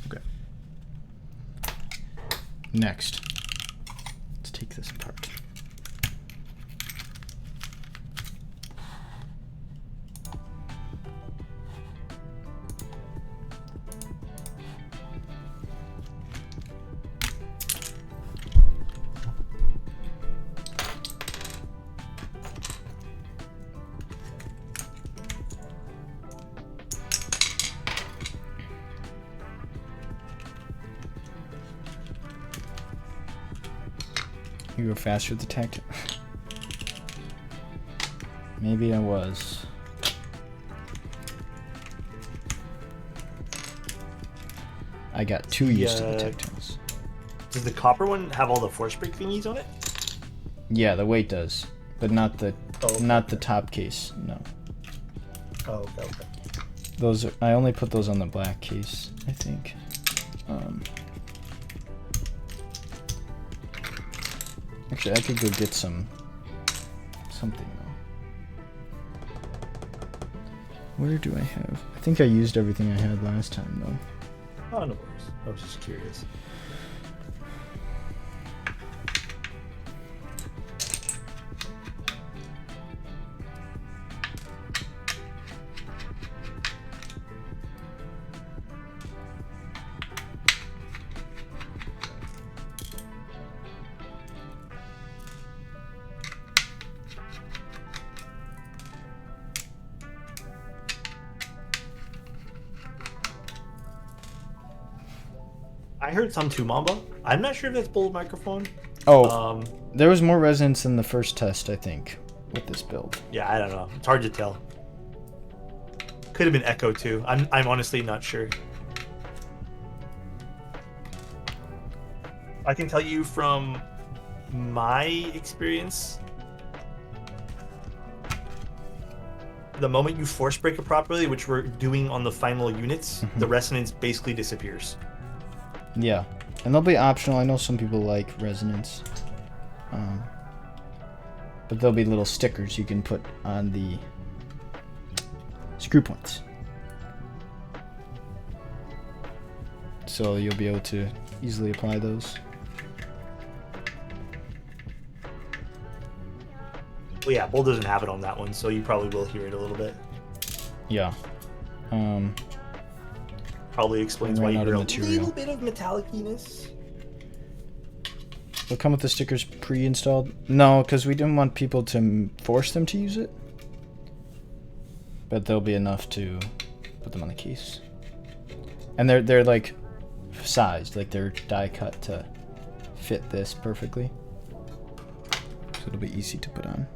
Okay. Next, let's take this apart. You go faster with the tactic. Maybe I was. I got too used to the tactiles. Does the copper one have all the force break thingies on it? Yeah, the weight does, but not the not the top case. No. Oh, okay. Those are, I only put those on the black case, I think. Actually, I could go get something though. Where do I have? I think I used everything I had last time though. Oh, no worries. I was just curious. I heard some too, Mamba. I'm not sure if that's bull microphone. Oh, there was more resonance than the first test, I think, with this build. Yeah, I don't know. It's hard to tell. Could have been echo too. I'm honestly not sure. I can tell you from my experience, the moment you force break it properly, which we're doing on the final units, the resonance basically disappears. Yeah, and they'll be optional. I know some people like resonance, but there'll be little stickers you can put on the screw points, so you'll be able to easily apply those. Well, yeah, Bull doesn't have it on that one, so you probably will hear it a little bit. Yeah. Probably explains why you hear a material. little bit of metallic-iness. They'll come with the stickers pre-installed? No, because we didn't want people to force them to use it. But there'll be enough to put them on the case. And they're like sized, like they're die cut to fit this perfectly. So it'll be easy to put on.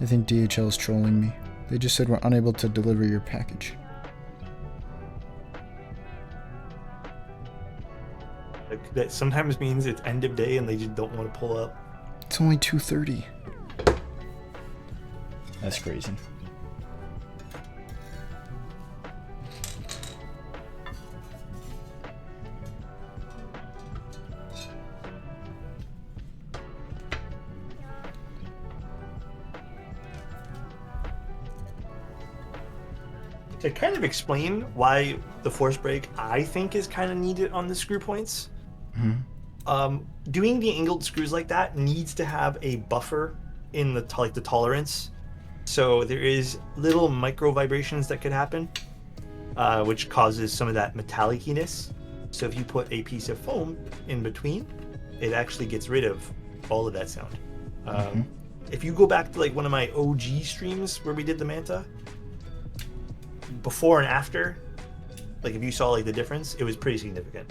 I think DHL is trolling me. They just said we're unable to deliver your package. Like, that sometimes means it's end of day and they just don't want to pull up. It's only 2:30. That's crazy. To kind of explain why the force break I think is kind of needed on the screw points. Doing the angled screws like that needs to have a buffer in the the tolerance, so there is little micro vibrations that could happen, which causes some of that metalliciness. So if you put a piece of foam in between, it actually gets rid of all of that sound. If you go back to like one of my OG streams where we did the Manta, before and after, like if you saw like the difference, it was pretty significant.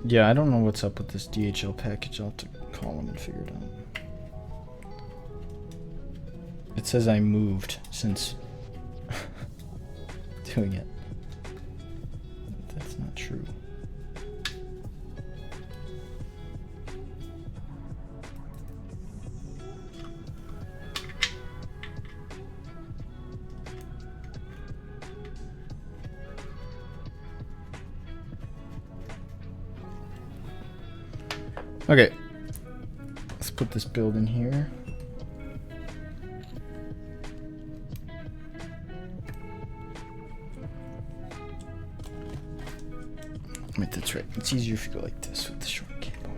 Yeah, I don't know what's up with this DHL package. I'll have to call them and figure it out. It says I moved since doing it. That's not true. Okay, let's put this build in here. Wait, that's right. It's easier if you go like this with the short cable.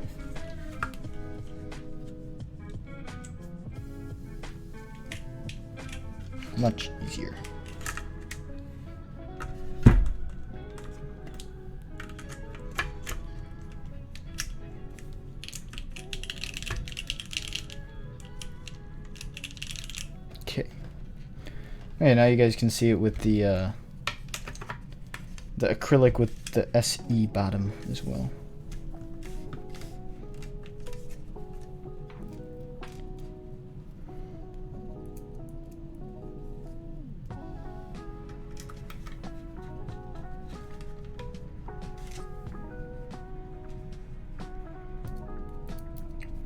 Much easier. Okay. Okay, now you guys can see it with the acrylic with the SE bottom as well.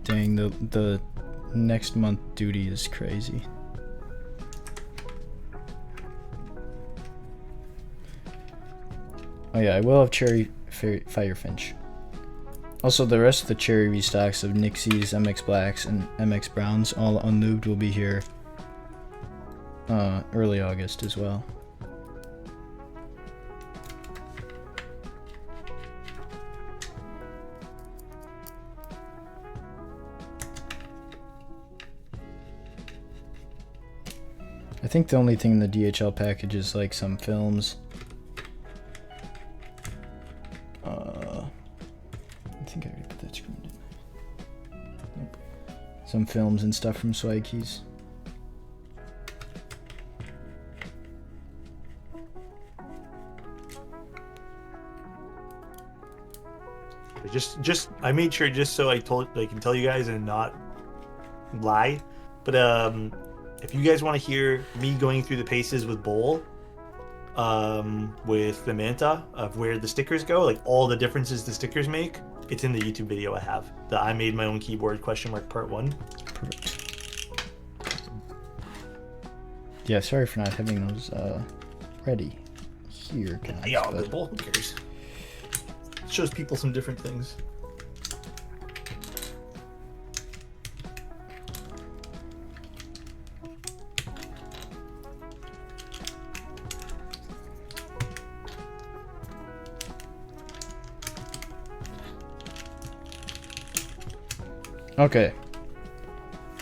Dang, the next month duty is crazy. Oh yeah, I will have Cherry Firefinch. Also, the rest of the cherry restocks of Nixies, MX Blacks, and MX Browns, all unlubed, will be here early August as well. I think the only thing in the DHL package is like some films. I think I already put that screen in. Nope. Some films and stuff from Swag Keys. I made sure just so I can tell you guys and not lie. But if you guys want to hear me going through the paces with Bowl, with the Manta of where the stickers go, like all the differences the stickers make, it's in the YouTube video I have. The I made my own keyboard part 1. Perfect. Yeah, sorry for not having those ready here, guys. Yeah, but Bowl, who cares? It shows people some different things. Okay.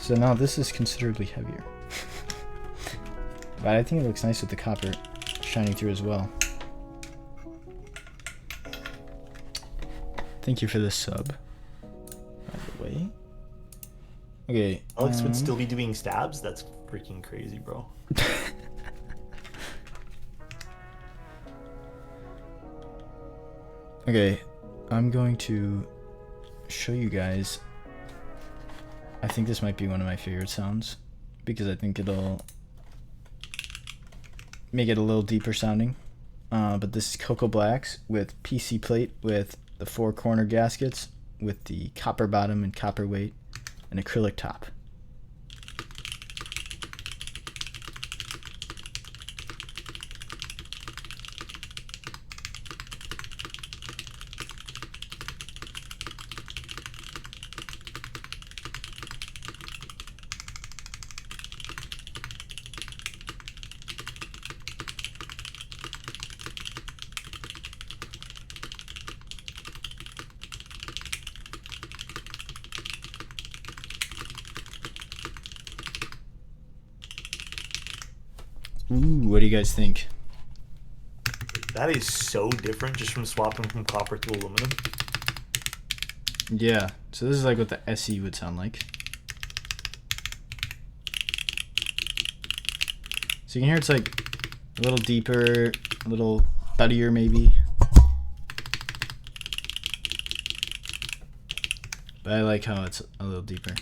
So now this is considerably heavier. But I think it looks nice with the copper shining through as well. Thank you for the sub, by the way. Okay. Alex would still be doing stabs? That's freaking crazy, bro. Okay, I'm going to show you guys. I think this might be one of my favorite sounds because I think it'll make it a little deeper sounding. But this is Cocoa Blacks with PC plate with the 4 corner gaskets with the copper bottom and copper weight and acrylic top. Ooh, what do you guys think? That is so different just from swapping from copper to aluminum. Yeah, so this is like what the SE would sound like. So you can hear it's like a little deeper, a little thuddier maybe. But I like how it's a little deeper.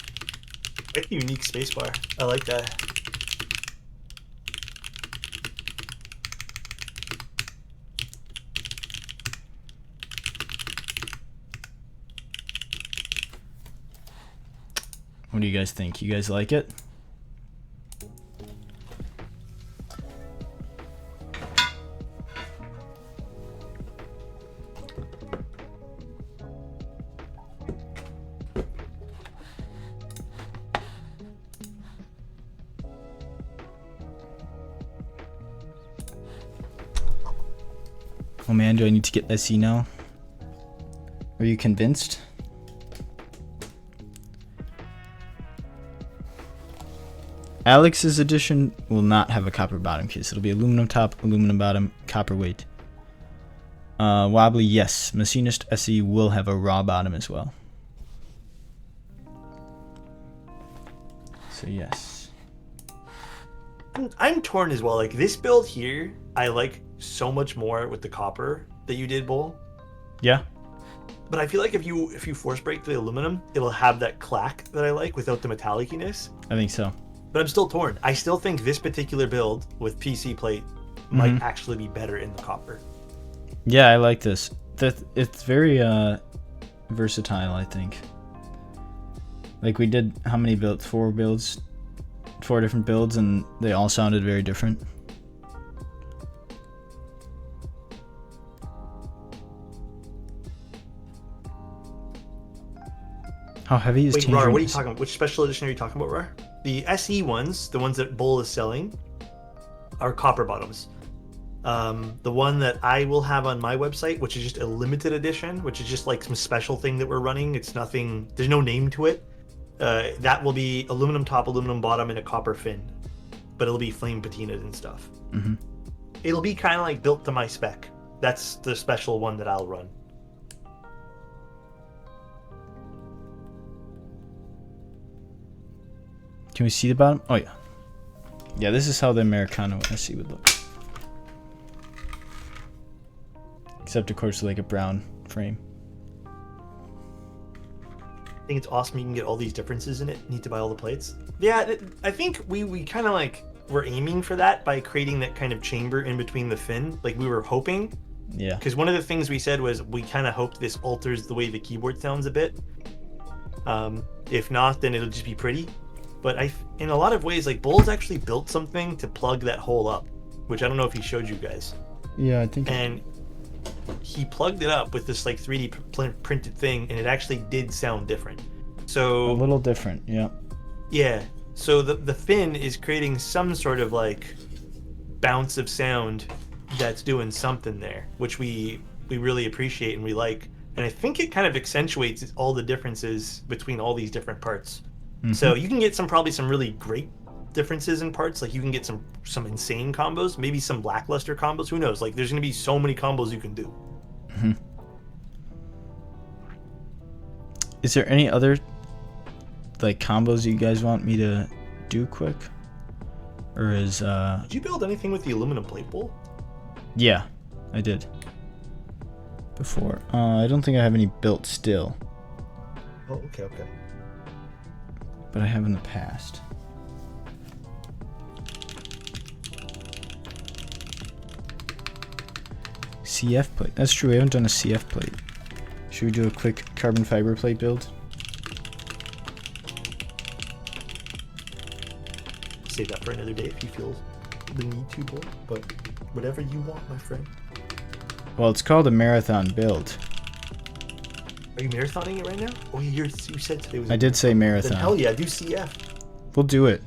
Quite a unique spacebar. I like that. What do you guys think? You guys like it? Oh man, do I need to get SE now? Are you convinced? Alex's edition will not have a copper bottom case. It'll be aluminum top, aluminum bottom, copper weight. Wobbly, yes. Machinist SE will have a raw bottom as well. So yes. I'm torn as well. Like this build here, I like so much more with the copper that you did, Bull. Yeah. But I feel like if you force break the aluminum, it'll have that clack that I like without the metalliciness. I think so. But I'm still torn. I still think this particular build with PC plate might actually be better in the copper. Yeah, I like this. It's very versatile, I think. Like we did how many builds? 4 builds? 4 different builds, and they all sounded very different. How heavy is Wait, Tangerine? Rar, what are you talking about? Which special edition are you talking about, Rar? The SE ones, the ones that Bull is selling, are copper bottoms. The one that I will have on my website, which is just a limited edition, which is just like some special thing that we're running. It's nothing, there's no name to it. That will be aluminum top, aluminum bottom, and a copper fin. But it'll be flame patinaed and stuff. Mm-hmm. It'll be kind of like built to my spec. That's the special one that I'll run. Can we see the bottom? Oh yeah. Yeah, this is how the Americano SE would look. Except of course like a brown frame. I think it's awesome you can get all these differences in it. Need to buy all the plates. Yeah, I think we kind of like were aiming for that by creating that kind of chamber in between the fin. Like we were hoping. Yeah. Because one of the things we said was we kind of hoped this alters the way the keyboard sounds a bit. If not, then it'll just be pretty. But in a lot of ways, like Bull's actually built something to plug that hole up, which I don't know if he showed you guys. Yeah, I think. And he plugged it up with this like 3D printed thing, and it actually did sound different. So a little different, yeah. Yeah. So the fin is creating some sort of like bounce of sound that's doing something there, which we really appreciate and we like. And I think it kind of accentuates all the differences between all these different parts. Mm-hmm. So you can get probably some really great differences in parts. Like you can get some insane combos, maybe some lackluster combos. Who knows? Like there's gonna be so many combos you can do. Mm-hmm. Is there any other like combos you guys want me to do quick? Or is Did you build anything with the aluminum plate bowl? Yeah, I did. Before. I don't think I have any built still. Oh, okay. But I have in the past. CF plate. That's true, we haven't done a CF plate. Should we do a quick carbon fiber plate build? Save that for another day if you feel the need to, boy. But whatever you want, my friend. Well, it's called a marathon build. Are you marathoning it right now? Oh, you said today was. I did say marathon. Then hell yeah, do CF. We'll do it.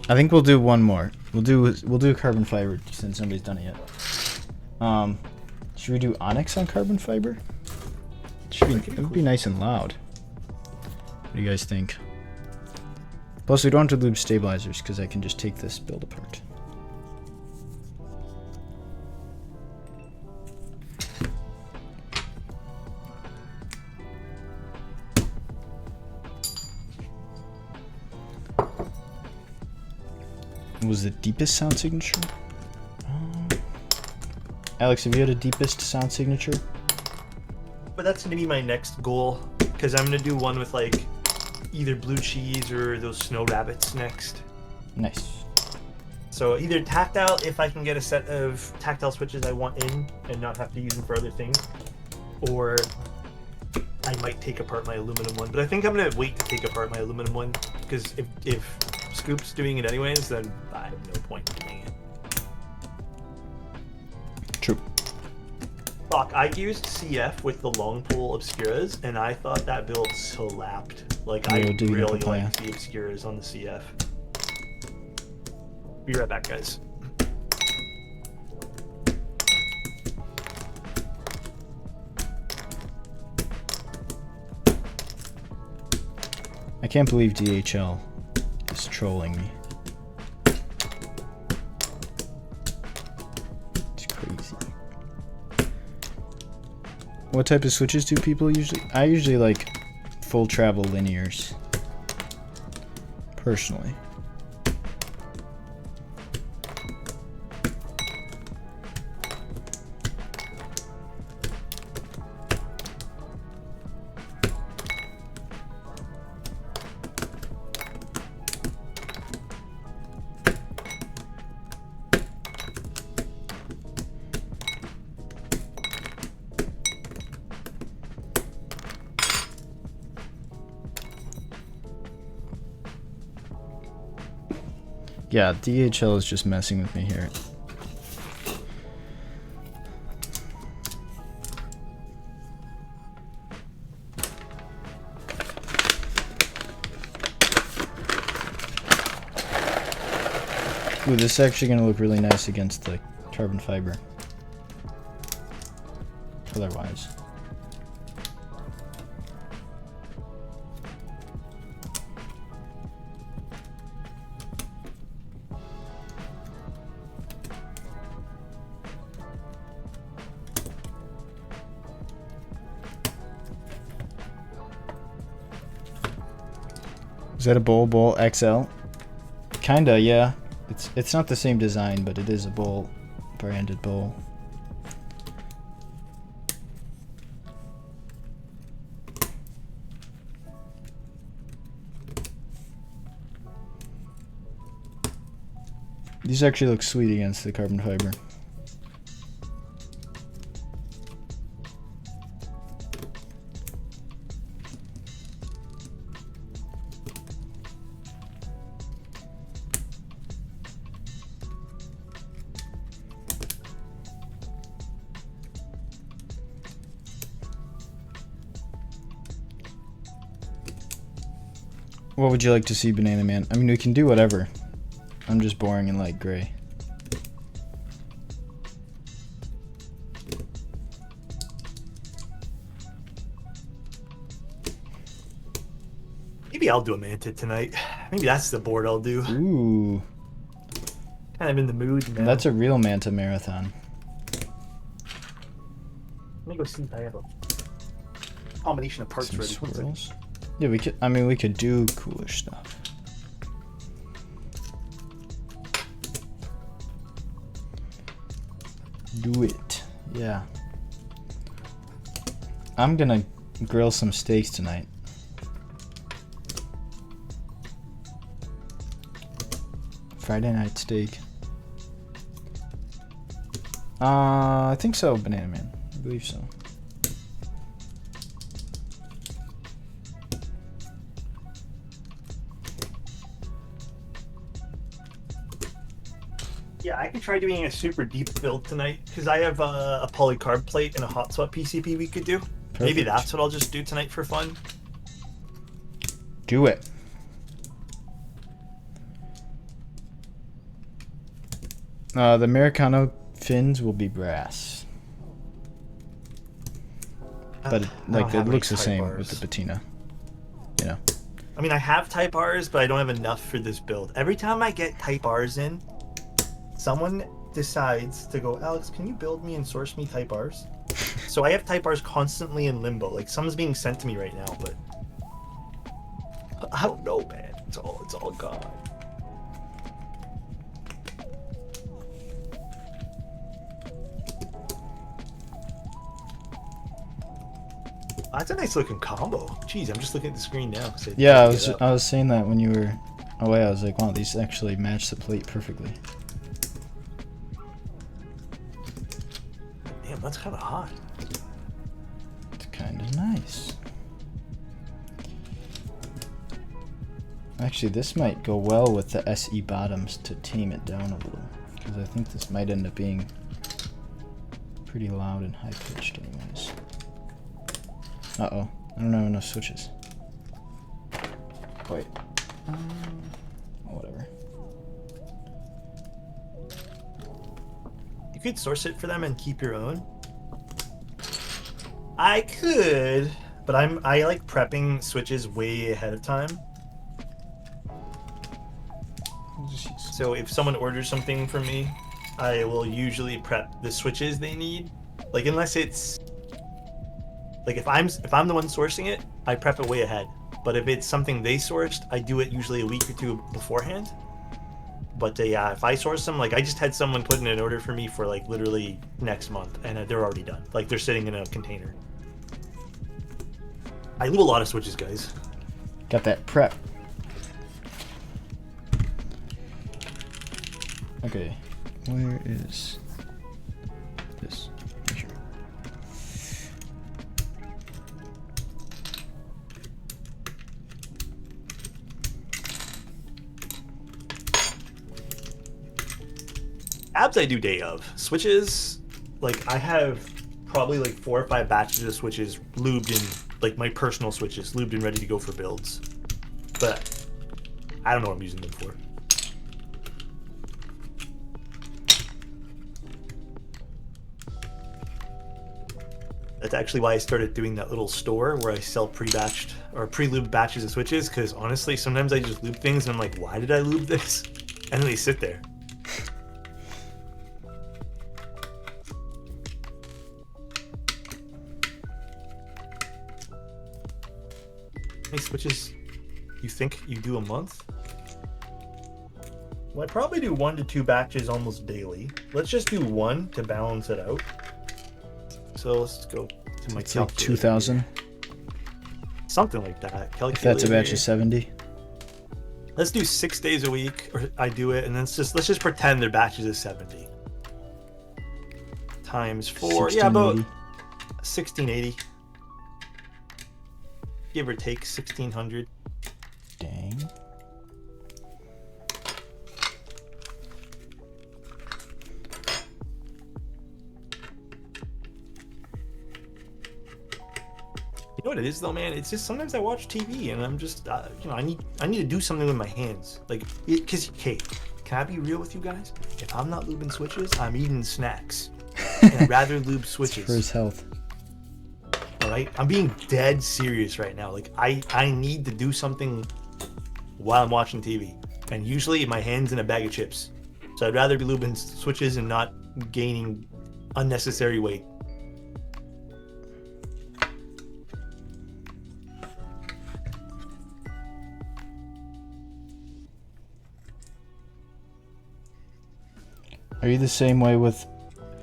I think we'll do one more. We'll do carbon fiber since nobody's done it yet. Should we do onyx on carbon fiber? It would be nice and loud. What do you guys think? Plus, we don't have to lube stabilizers because I can just take this build apart. What was the deepest sound signature? Alex, have you had a deepest sound signature? But that's gonna be my next goal, because I'm gonna do one with like either blue cheese or those snow rabbits next. Nice. So either tactile, if I can get a set of tactile switches I want in and not have to use them for other things, or I might take apart my aluminum one. But I think I'm gonna wait to take apart my aluminum one, because if Scoop's doing it anyways, then I have no point in doing it. True. Fuck, I used CF with the long pole obscuras, and I thought that build slapped. Like, Yeah, I we'll do it really up, yeah. like the obscuras on the CF. Be right back, guys. I can't believe DHL is trolling me. It's crazy. What type of switches do people usually? I usually like full travel linears. Personally. Yeah, DHL is just messing with me here. Ooh, this is actually gonna look really nice against the carbon fiber. Color-wise. Is that a bowl XL? Kinda, yeah. It's not the same design, but it is a bowl, branded bowl. These actually look sweet against the carbon fiber. What would you like to see, Banana Man? I mean, we can do whatever. I'm just boring in light gray. Maybe I'll do a Manta tonight. Maybe that's the board I'll do. Ooh. Kind of in the mood now. That's a real Manta marathon. Let me go see if I have a combination of parts Some ready. swirls. Yeah, we could. I mean, we could do cooler stuff. Do it. Yeah. I'm gonna grill some steaks tonight. Friday night steak. I think so, Banana Man. I believe so. Yeah, I could try doing a super deep build tonight because I have a polycarb plate and a hot swap PCP we could do. Maybe Perfect. that's what I'll just do tonight for fun. Do it. The Americano fins will be brass. But like it looks the same with the patina. You know. I mean, I have Type Rs, but I don't have enough for this build. Every time I get Type Rs in, someone decides to go, Alex, can you build me and source me Type Rs? So I have Type Rs constantly in limbo. Like, some's being sent to me right now, but I don't know, man. It's all gone. That's a nice looking combo. Jeez, I'm just looking at the screen now. Yeah, I was saying that when you were away. I was like, wow, these actually match the plate perfectly. Damn, that's kind of hot. It's kind of nice. Actually, this might go well with the SE bottoms to tame it down a little, because I think this might end up being pretty loud and high pitched anyways. Uh-oh, I don't have enough switches. Wait. Whatever. You could source it for them and keep your own. I could, but I like prepping switches way ahead of time. So if someone orders something from me, I will usually prep the switches they need. Like, unless it's like if I'm the one sourcing it, I prep it way ahead. But if it's something they sourced, I do it usually a week or two beforehand. But yeah, if I source them, like I just had someone put in an order for me for like literally next month, and they're already done. Like they're sitting in a container. I lube a lot of switches, guys. Got that prep. Okay, where is this picture? Abs I do day of. Switches, like I have probably like 4 or 5 batches of switches lubed in, like my personal switches, lubed and ready to go for builds. But I don't know what I'm using them for. That's actually why I started doing that little store where I sell pre-batched or pre-lubed batches of switches, because honestly, sometimes I just lube things and I'm like, why did I lube this? And then they sit there. How many switches you think you do a month? Well, I probably do 1 to 2 batches almost daily. Let's just do 1 to balance it out. So let's go to my It's like calculator. 2,000. Something like that. If that's a batch of 70. Let's do 6 days a week, or I do it, and then let's just pretend they're batches of 70. Times 4, yeah, about 1680. Give or take 1600. Dang. You know what it is though, man? It's just sometimes I watch TV and I'm just, you know, I need to do something with my hands. Like, because, hey, can I be real with you guys? If I'm not lubing switches, I'm eating snacks. And I'd rather lube switches. For his health. All right, I'm being dead serious right now. Like, I need to do something while I'm watching TV. And usually my hand's in a bag of chips. So I'd rather be lubing switches and not gaining unnecessary weight. Are you the same way with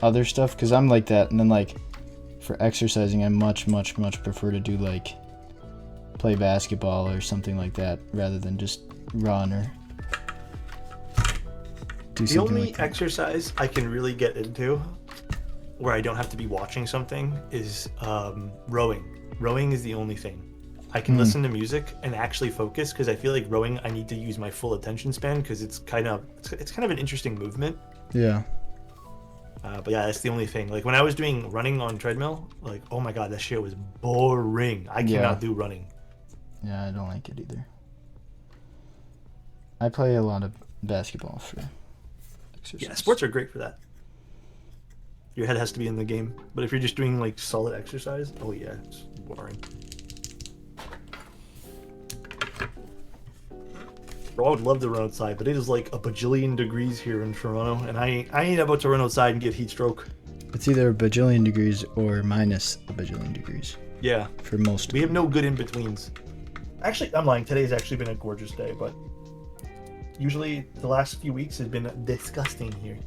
other stuff? Because I'm like that, and then like for exercising, I much prefer to do like play basketball or something like that rather than just run or do The something only like that. exercise I can really get into where I don't have to be watching something is rowing. Rowing is the only thing. I can listen to music and actually focus, because I feel like rowing I need to use my full attention span, because it's kind of an interesting movement. Yeah. But yeah, that's the only thing. Like when I was doing running on treadmill, like, oh my god, that shit was boring. I cannot do running. Yeah, I don't like it either. I play a lot of basketball for exercise. Yeah, sports are great for that. Your head has to be in the game. But if you're just doing like solid exercise, oh yeah, it's boring. Bro, I would love to run outside, but it is like a bajillion degrees here in Toronto, and I ain't about to run outside and get heat stroke. It's either a bajillion degrees or minus a bajillion degrees Yeah, for most. we have no good in-betweens. Actually, I'm lying. Today's actually been a gorgeous day, but usually the last few weeks has been disgusting here.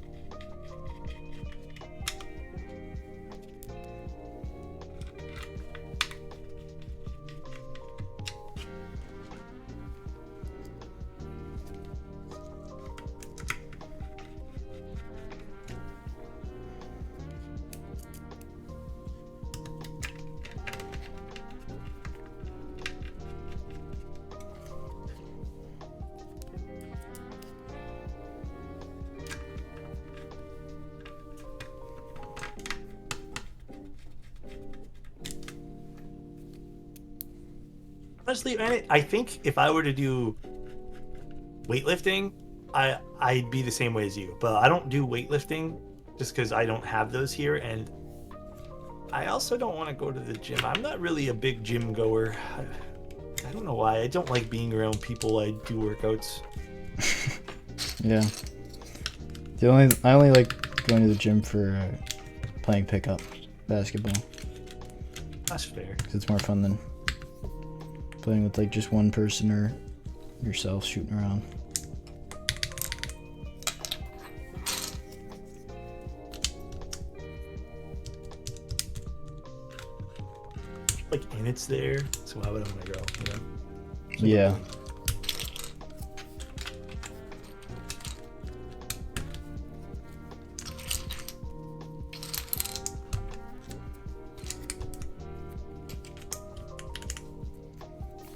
Honestly, man, I think if I were to do weightlifting, I'd be the same way as you. But I don't do weightlifting just because I don't have those here, and I also don't want to go to the gym. I'm not really a big gym goer. I don't know why. I don't like being around people I do workouts. Yeah. I only like going to the gym for playing pickup basketball. That's fair. 'Cause it's more fun than playing with like just one person or yourself shooting around. Like, and it's there, so why would I want to go? You know? So Yeah.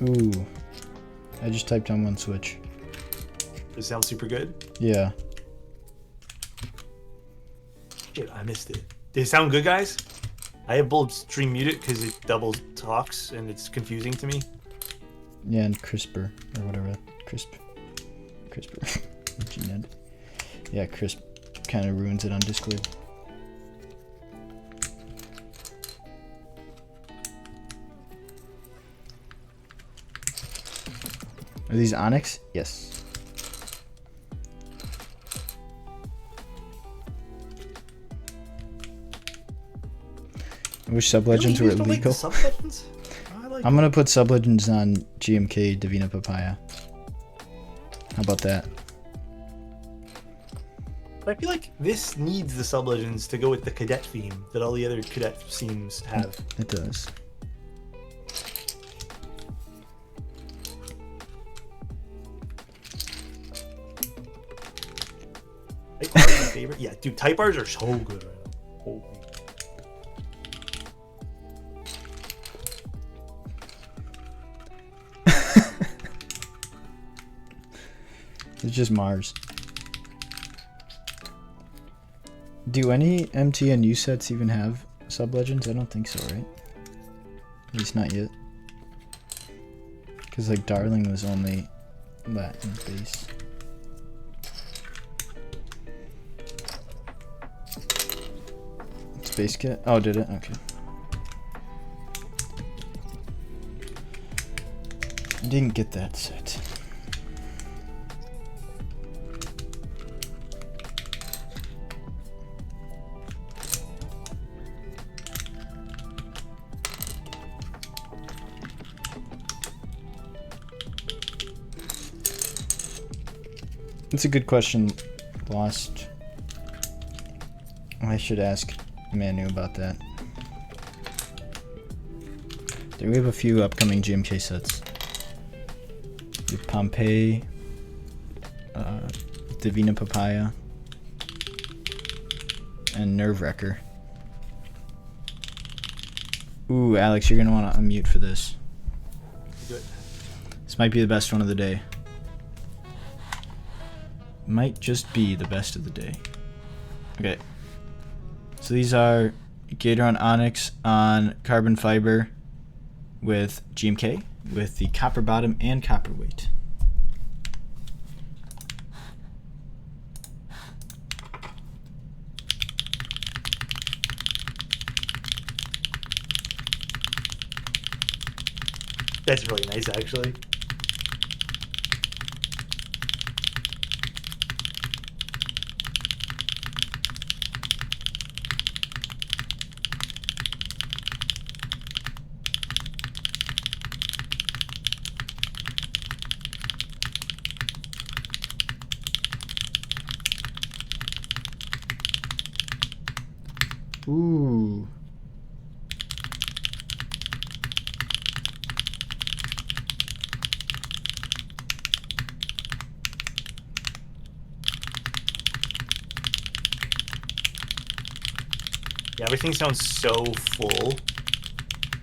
Ooh. I just typed on one switch. Does it sound super good? Yeah. Shit, I missed it. Did it sound good, guys? I have both stream muted because it doubles talks and it's confusing to me. Yeah, and CRISPR or whatever. CRISPR. Gene ed. Yeah, CRISP kind of ruins it on Discord. Are these Onyx? Yes. I wish Sublegends were Really? You don't like illegal. Sublegends? I like I'm gonna put Sublegends on GMK Divina Papaya. How about that? I feel like this needs the Sublegends to go with the cadet theme that all the other cadet themes have. It does. Type R's my favorite. Yeah, dude, Type R's are so good right now. Holy. It's just Mars. Do any MT and U sets even have Sublegends? I don't think so, right? At least not yet. Because like Darling was only Latin base. Space Cat? Oh, did it? Okay. I didn't get that set. It's a good question. Lost. I should ask Manu about that. We have a few upcoming GMK sets. We have Pompeii, Divina Papaya, and Nerve Wrecker. Ooh, Alex, you're gonna want to unmute for this. Good. This might be the best one of the day. Might just be the best of the day. Okay. So these are Gateron Onyx on carbon fiber with GMK, with the copper bottom and copper weight. That's really nice, actually. Ooh. Yeah, everything sounds so full.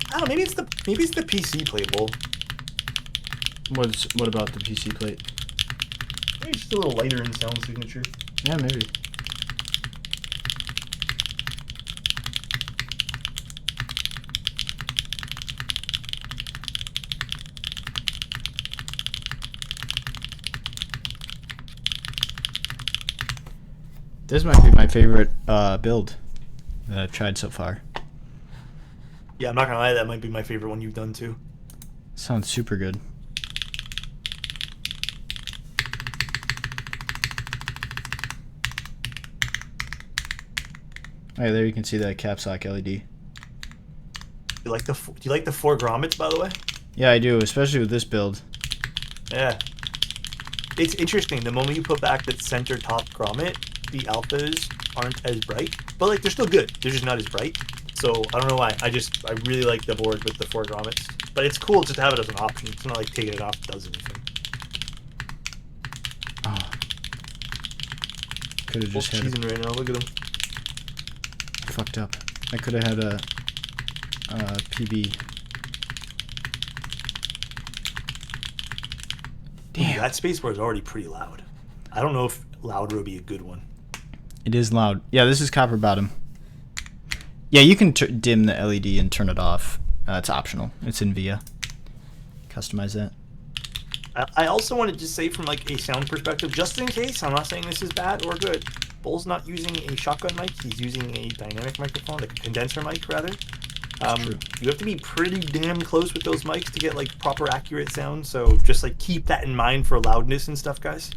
I don't know, maybe it's the PC plate bowl. What about the PC plate? Maybe it's just a little lighter in sound signature. Yeah, maybe. This might be my favorite build that I've tried so far. Yeah, I'm not gonna lie, that might be my favorite one you've done too. Sounds super good. Oh, yeah, there you can see that caps lock LED. Do you like the 4 grommets, by the way? Yeah, I do, especially with this build. Yeah. It's interesting, the moment you put back that center top grommet, the alphas aren't as bright, but like they're still good. They're just not as bright. So I don't know why. I really like the board with the 4 grommets, but it's cool just to have it as an option. It's not like taking it off does anything. Oh. Could have just had cheesing right now. Look at him. fucked up. I could have had a PB. Damn, that spacebar is already pretty loud. I don't know if louder would be a good one. It is loud. Yeah, this is copper bottom. Yeah, you can dim the LED and turn it off. It's optional. It's in VIA. Customize that. I also wanted to say from like a sound perspective, just in case, I'm not saying this is bad or good, Bull's not using a shotgun mic, he's using a dynamic microphone, like a condenser mic rather. You have to be pretty damn close with those mics to get like proper accurate sound, so just like keep that in mind for loudness and stuff, guys.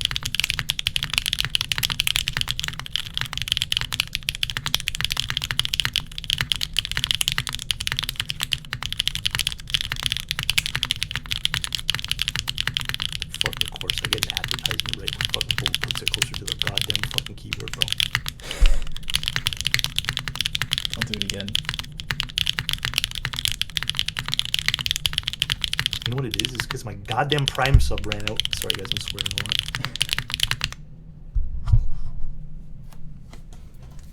Fuck, of course, I get an advertisement right when fucking Bull puts it closer to the goddamn fucking keyboard, bro. I'll do it again. You know what it is? It's because my goddamn Prime sub ran out. Sorry guys, I'm swearing a lot.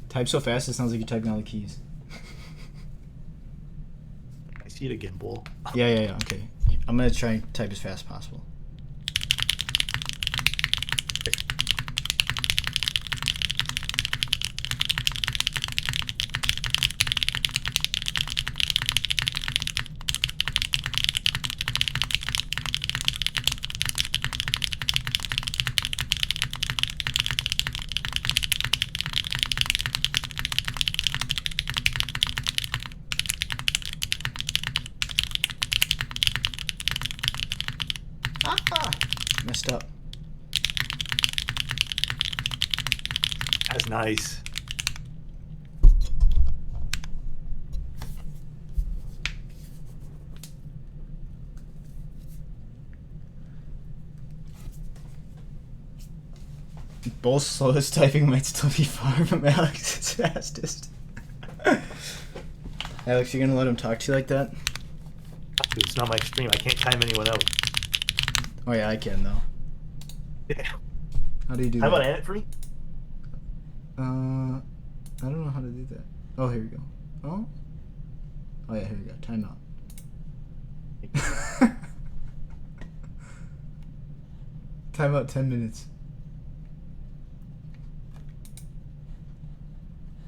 Type so fast it sounds like you're typing all the keys. I see it again, Bull. Yeah, okay. I'm gonna try and type as fast as possible. Messed up. That's nice. Bull's slowest typing might still be far from Alex's fastest. Alex, you gonna let him talk to you like that? Dude, it's not my stream. I can't time anyone out. Oh yeah, I can though. Yeah. How do you do How that? about edit for me? I don't know how to do that. Oh, here we go. Oh? Oh yeah, here we go. Time out. Time out 10 minutes.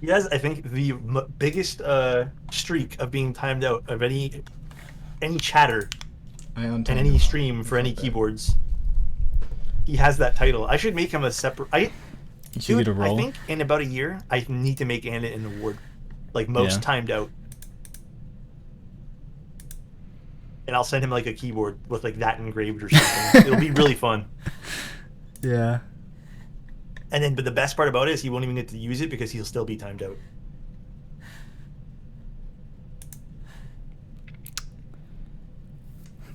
He has, I think, the biggest streak of being timed out of any chatter and any stream for any keyboards. He has that title. I should make him a separate. Dude, I think in about a year I need to make Anna an award, like most timed out. And I'll send him like a keyboard with like that engraved or something. It'll be really fun. Yeah. And then, but the best part about it is he won't even get to use it because he'll still be timed out.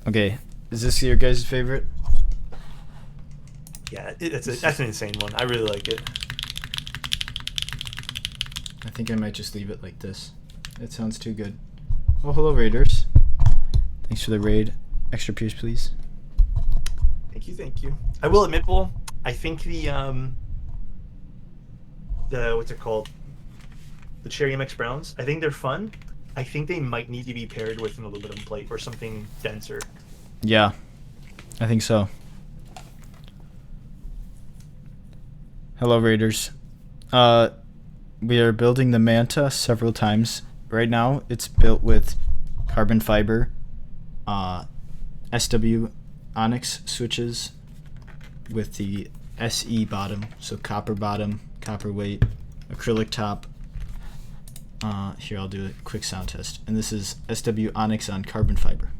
Okay, is this your guys' favorite? Yeah, that's an insane one. I really like it. I think I might just leave it like this. It sounds too good. Oh, hello, Raiders. Thanks for the raid. Extra peers, please. Thank you. I will admit, Bull, I think the what's it called? The Cherry MX Browns. I think they're fun. I think they might need to be paired with an aluminum plate or something denser. Yeah, I think so. Hello, Raiders. We are building the Manta several times. Right now, it's built with carbon fiber, SW Onyx switches with the SE bottom, so copper bottom, copper weight, acrylic top. Here, I'll do a quick sound test. And this is SW Onyx on carbon fiber.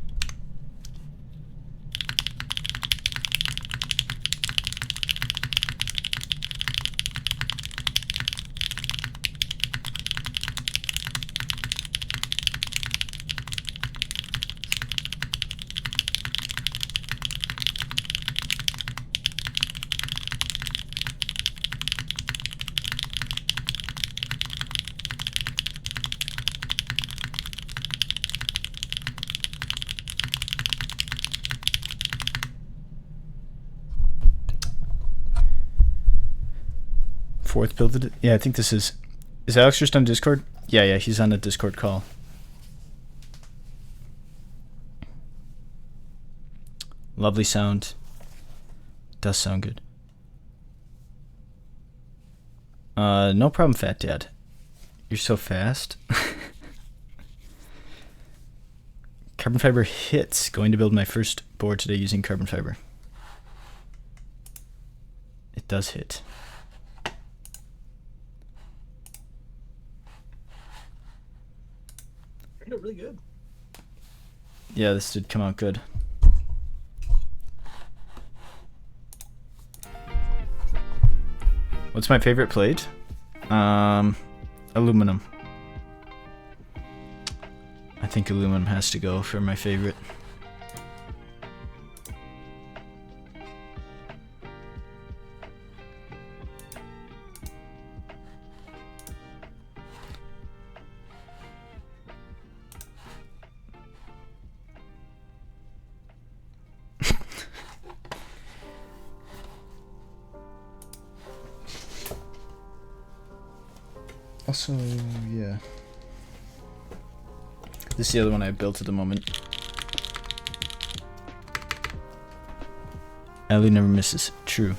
Fourth build. Yeah, I think this is Alex just on Discord? Yeah, he's on a Discord call. Lovely sound. Does sound good. No problem, Fat Dad. You're so fast. Carbon fiber hits. Going to build my first board today using carbon fiber. It does hit. Really good. Yeah, this did come out good. What's my favorite plate? Aluminum. I think aluminum has to go for my favorite. Also, yeah. This is the other one I built at the moment. Ellie never misses. True.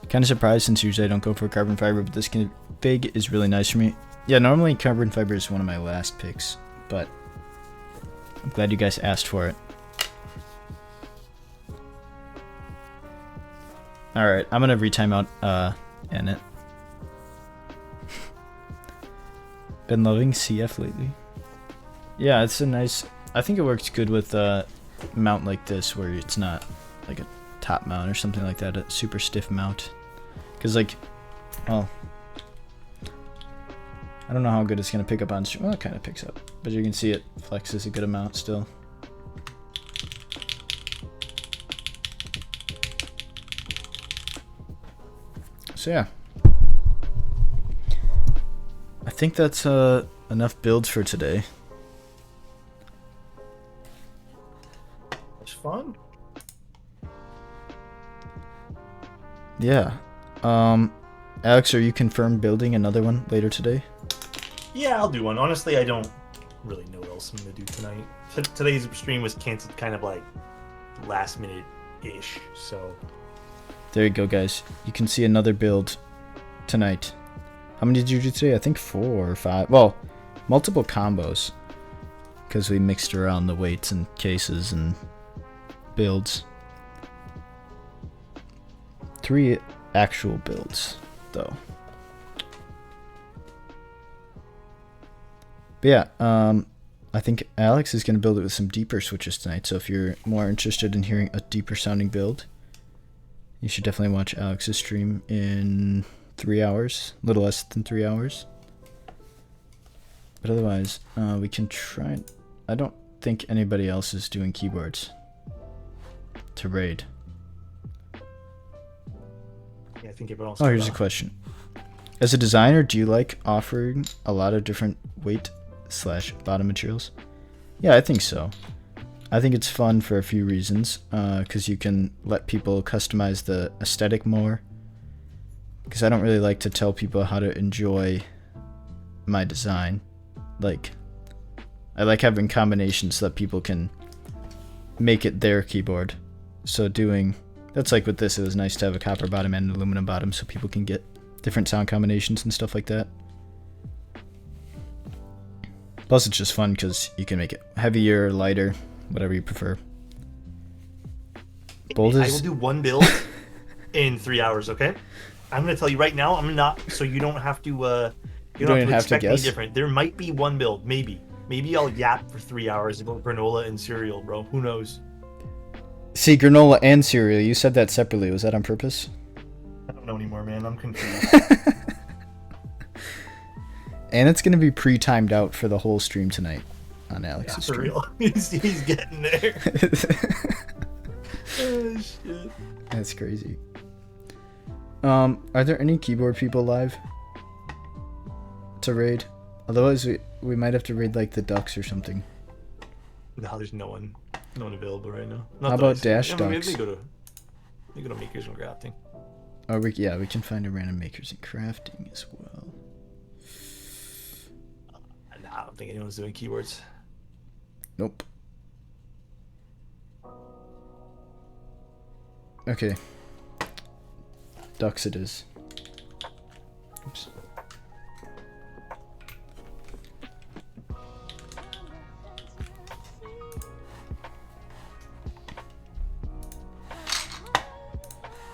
Kind of surprised since usually I don't go for carbon fiber, but this config is really nice for me. Yeah, normally carbon fiber is one of my last picks, but I'm glad you guys asked for it. Alright, I'm gonna retime out Annette. Been loving CF lately. Yeah, it's a nice. I think it works good with a mount like this, where it's not like a top mount or something like that, a super stiff mount. Because like, well, I don't know how good it's gonna pick up on stream. Well, it kind of picks up, but you can see it flexes a good amount still. So yeah. I think that's enough builds for today. It's fun. Yeah. Alex, are you confirmed building another one later today? Yeah, I'll do one. Honestly, I don't really know what else I'm gonna do tonight. Today's stream was canceled kind of like last minute-ish, so... There you go, guys. You can see another build tonight. How many did you do today? I think 4 or 5. Well, multiple combos. Because we mixed around the weights and cases and builds. 3 actual builds, though. But yeah, I think Alex is going to build it with some deeper switches tonight. So if you're more interested in hearing a deeper sounding build, you should definitely watch Alex's stream in 3 hours, a little less than 3 hours. But otherwise, we can try. I don't think anybody else is doing keyboards to raid. Yeah, I think everyone else... Oh, here's a question. As a designer, do you like offering a lot of different weight/bottom materials? Yeah, I think so. I think it's fun for a few reasons, because you can let people customize the aesthetic more. Because I don't really like to tell people how to enjoy my design. Like, I like having combinations so that people can make it their keyboard. So that's like with this, it was nice to have a copper bottom and an aluminum bottom so people can get different sound combinations and stuff like that. Plus it's just fun because you can make it heavier, lighter, whatever you prefer. Bold I will do one build in 3 hours, okay? I'm going to tell you right now, I'm not, so you don't have to, you don't have to expect any different. There might be one build, maybe. Maybe I'll yap for 3 hours about granola and cereal, bro. Who knows? See, granola and cereal, you said that separately. Was that on purpose? I don't know anymore, man. I'm confused. And it's going to be pre-timed out for the whole stream tonight on Alex's for stream. real. He's getting there. Oh, shit. That's crazy. Are there any keyboard people live to raid? Otherwise, we might have to raid like the Ducks or something. No, there's no one available right now. How about Dash Ducks? Maybe go to Makers and Crafting. Oh, we can find a random Makers and Crafting as well. Nah, I don't think anyone's doing keywords. Nope. Okay. Ducks it is. Oops.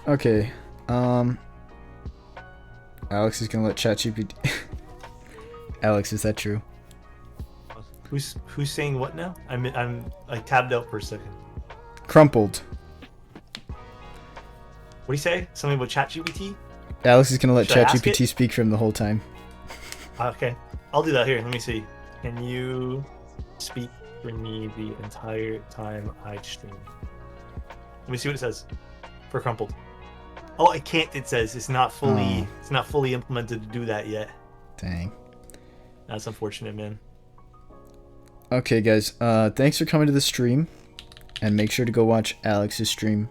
Okay. Alex is gonna let ChatGPT. Alex, is that true? Who's saying what now? I tabbed out for a second. Crumpled. What do you say? Something about ChatGPT? Alex is gonna let Should I ask ChatGPT it? speak for him the whole time. Okay, I'll do that. Here, let me see. Can you speak for me the entire time I stream? Let me see what it says for Crumpled. Oh, I can't. It says it's not fully implemented to do that yet. Dang. That's unfortunate, man. Okay, guys. Thanks for coming to the stream, and make sure to go watch Alex's stream.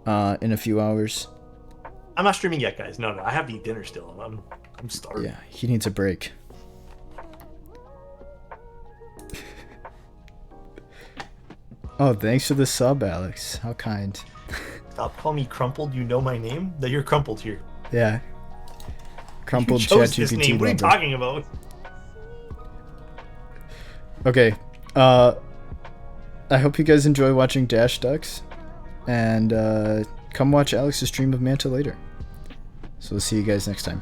In a few hours. I'm not streaming yet, guys. No, I have to eat dinner still. I'm starving. Yeah, he needs a break. Oh, thanks for the sub, Alex. How kind. Stop calling me Crumpled. You know my name. That you're Crumpled here. Yeah. Crumpled You chose this ChatGPT name. What are you lover. talking about? Okay. I hope you guys enjoy watching Dash Ducks. And come watch Alex's stream of Manta later. So we'll see you guys next time.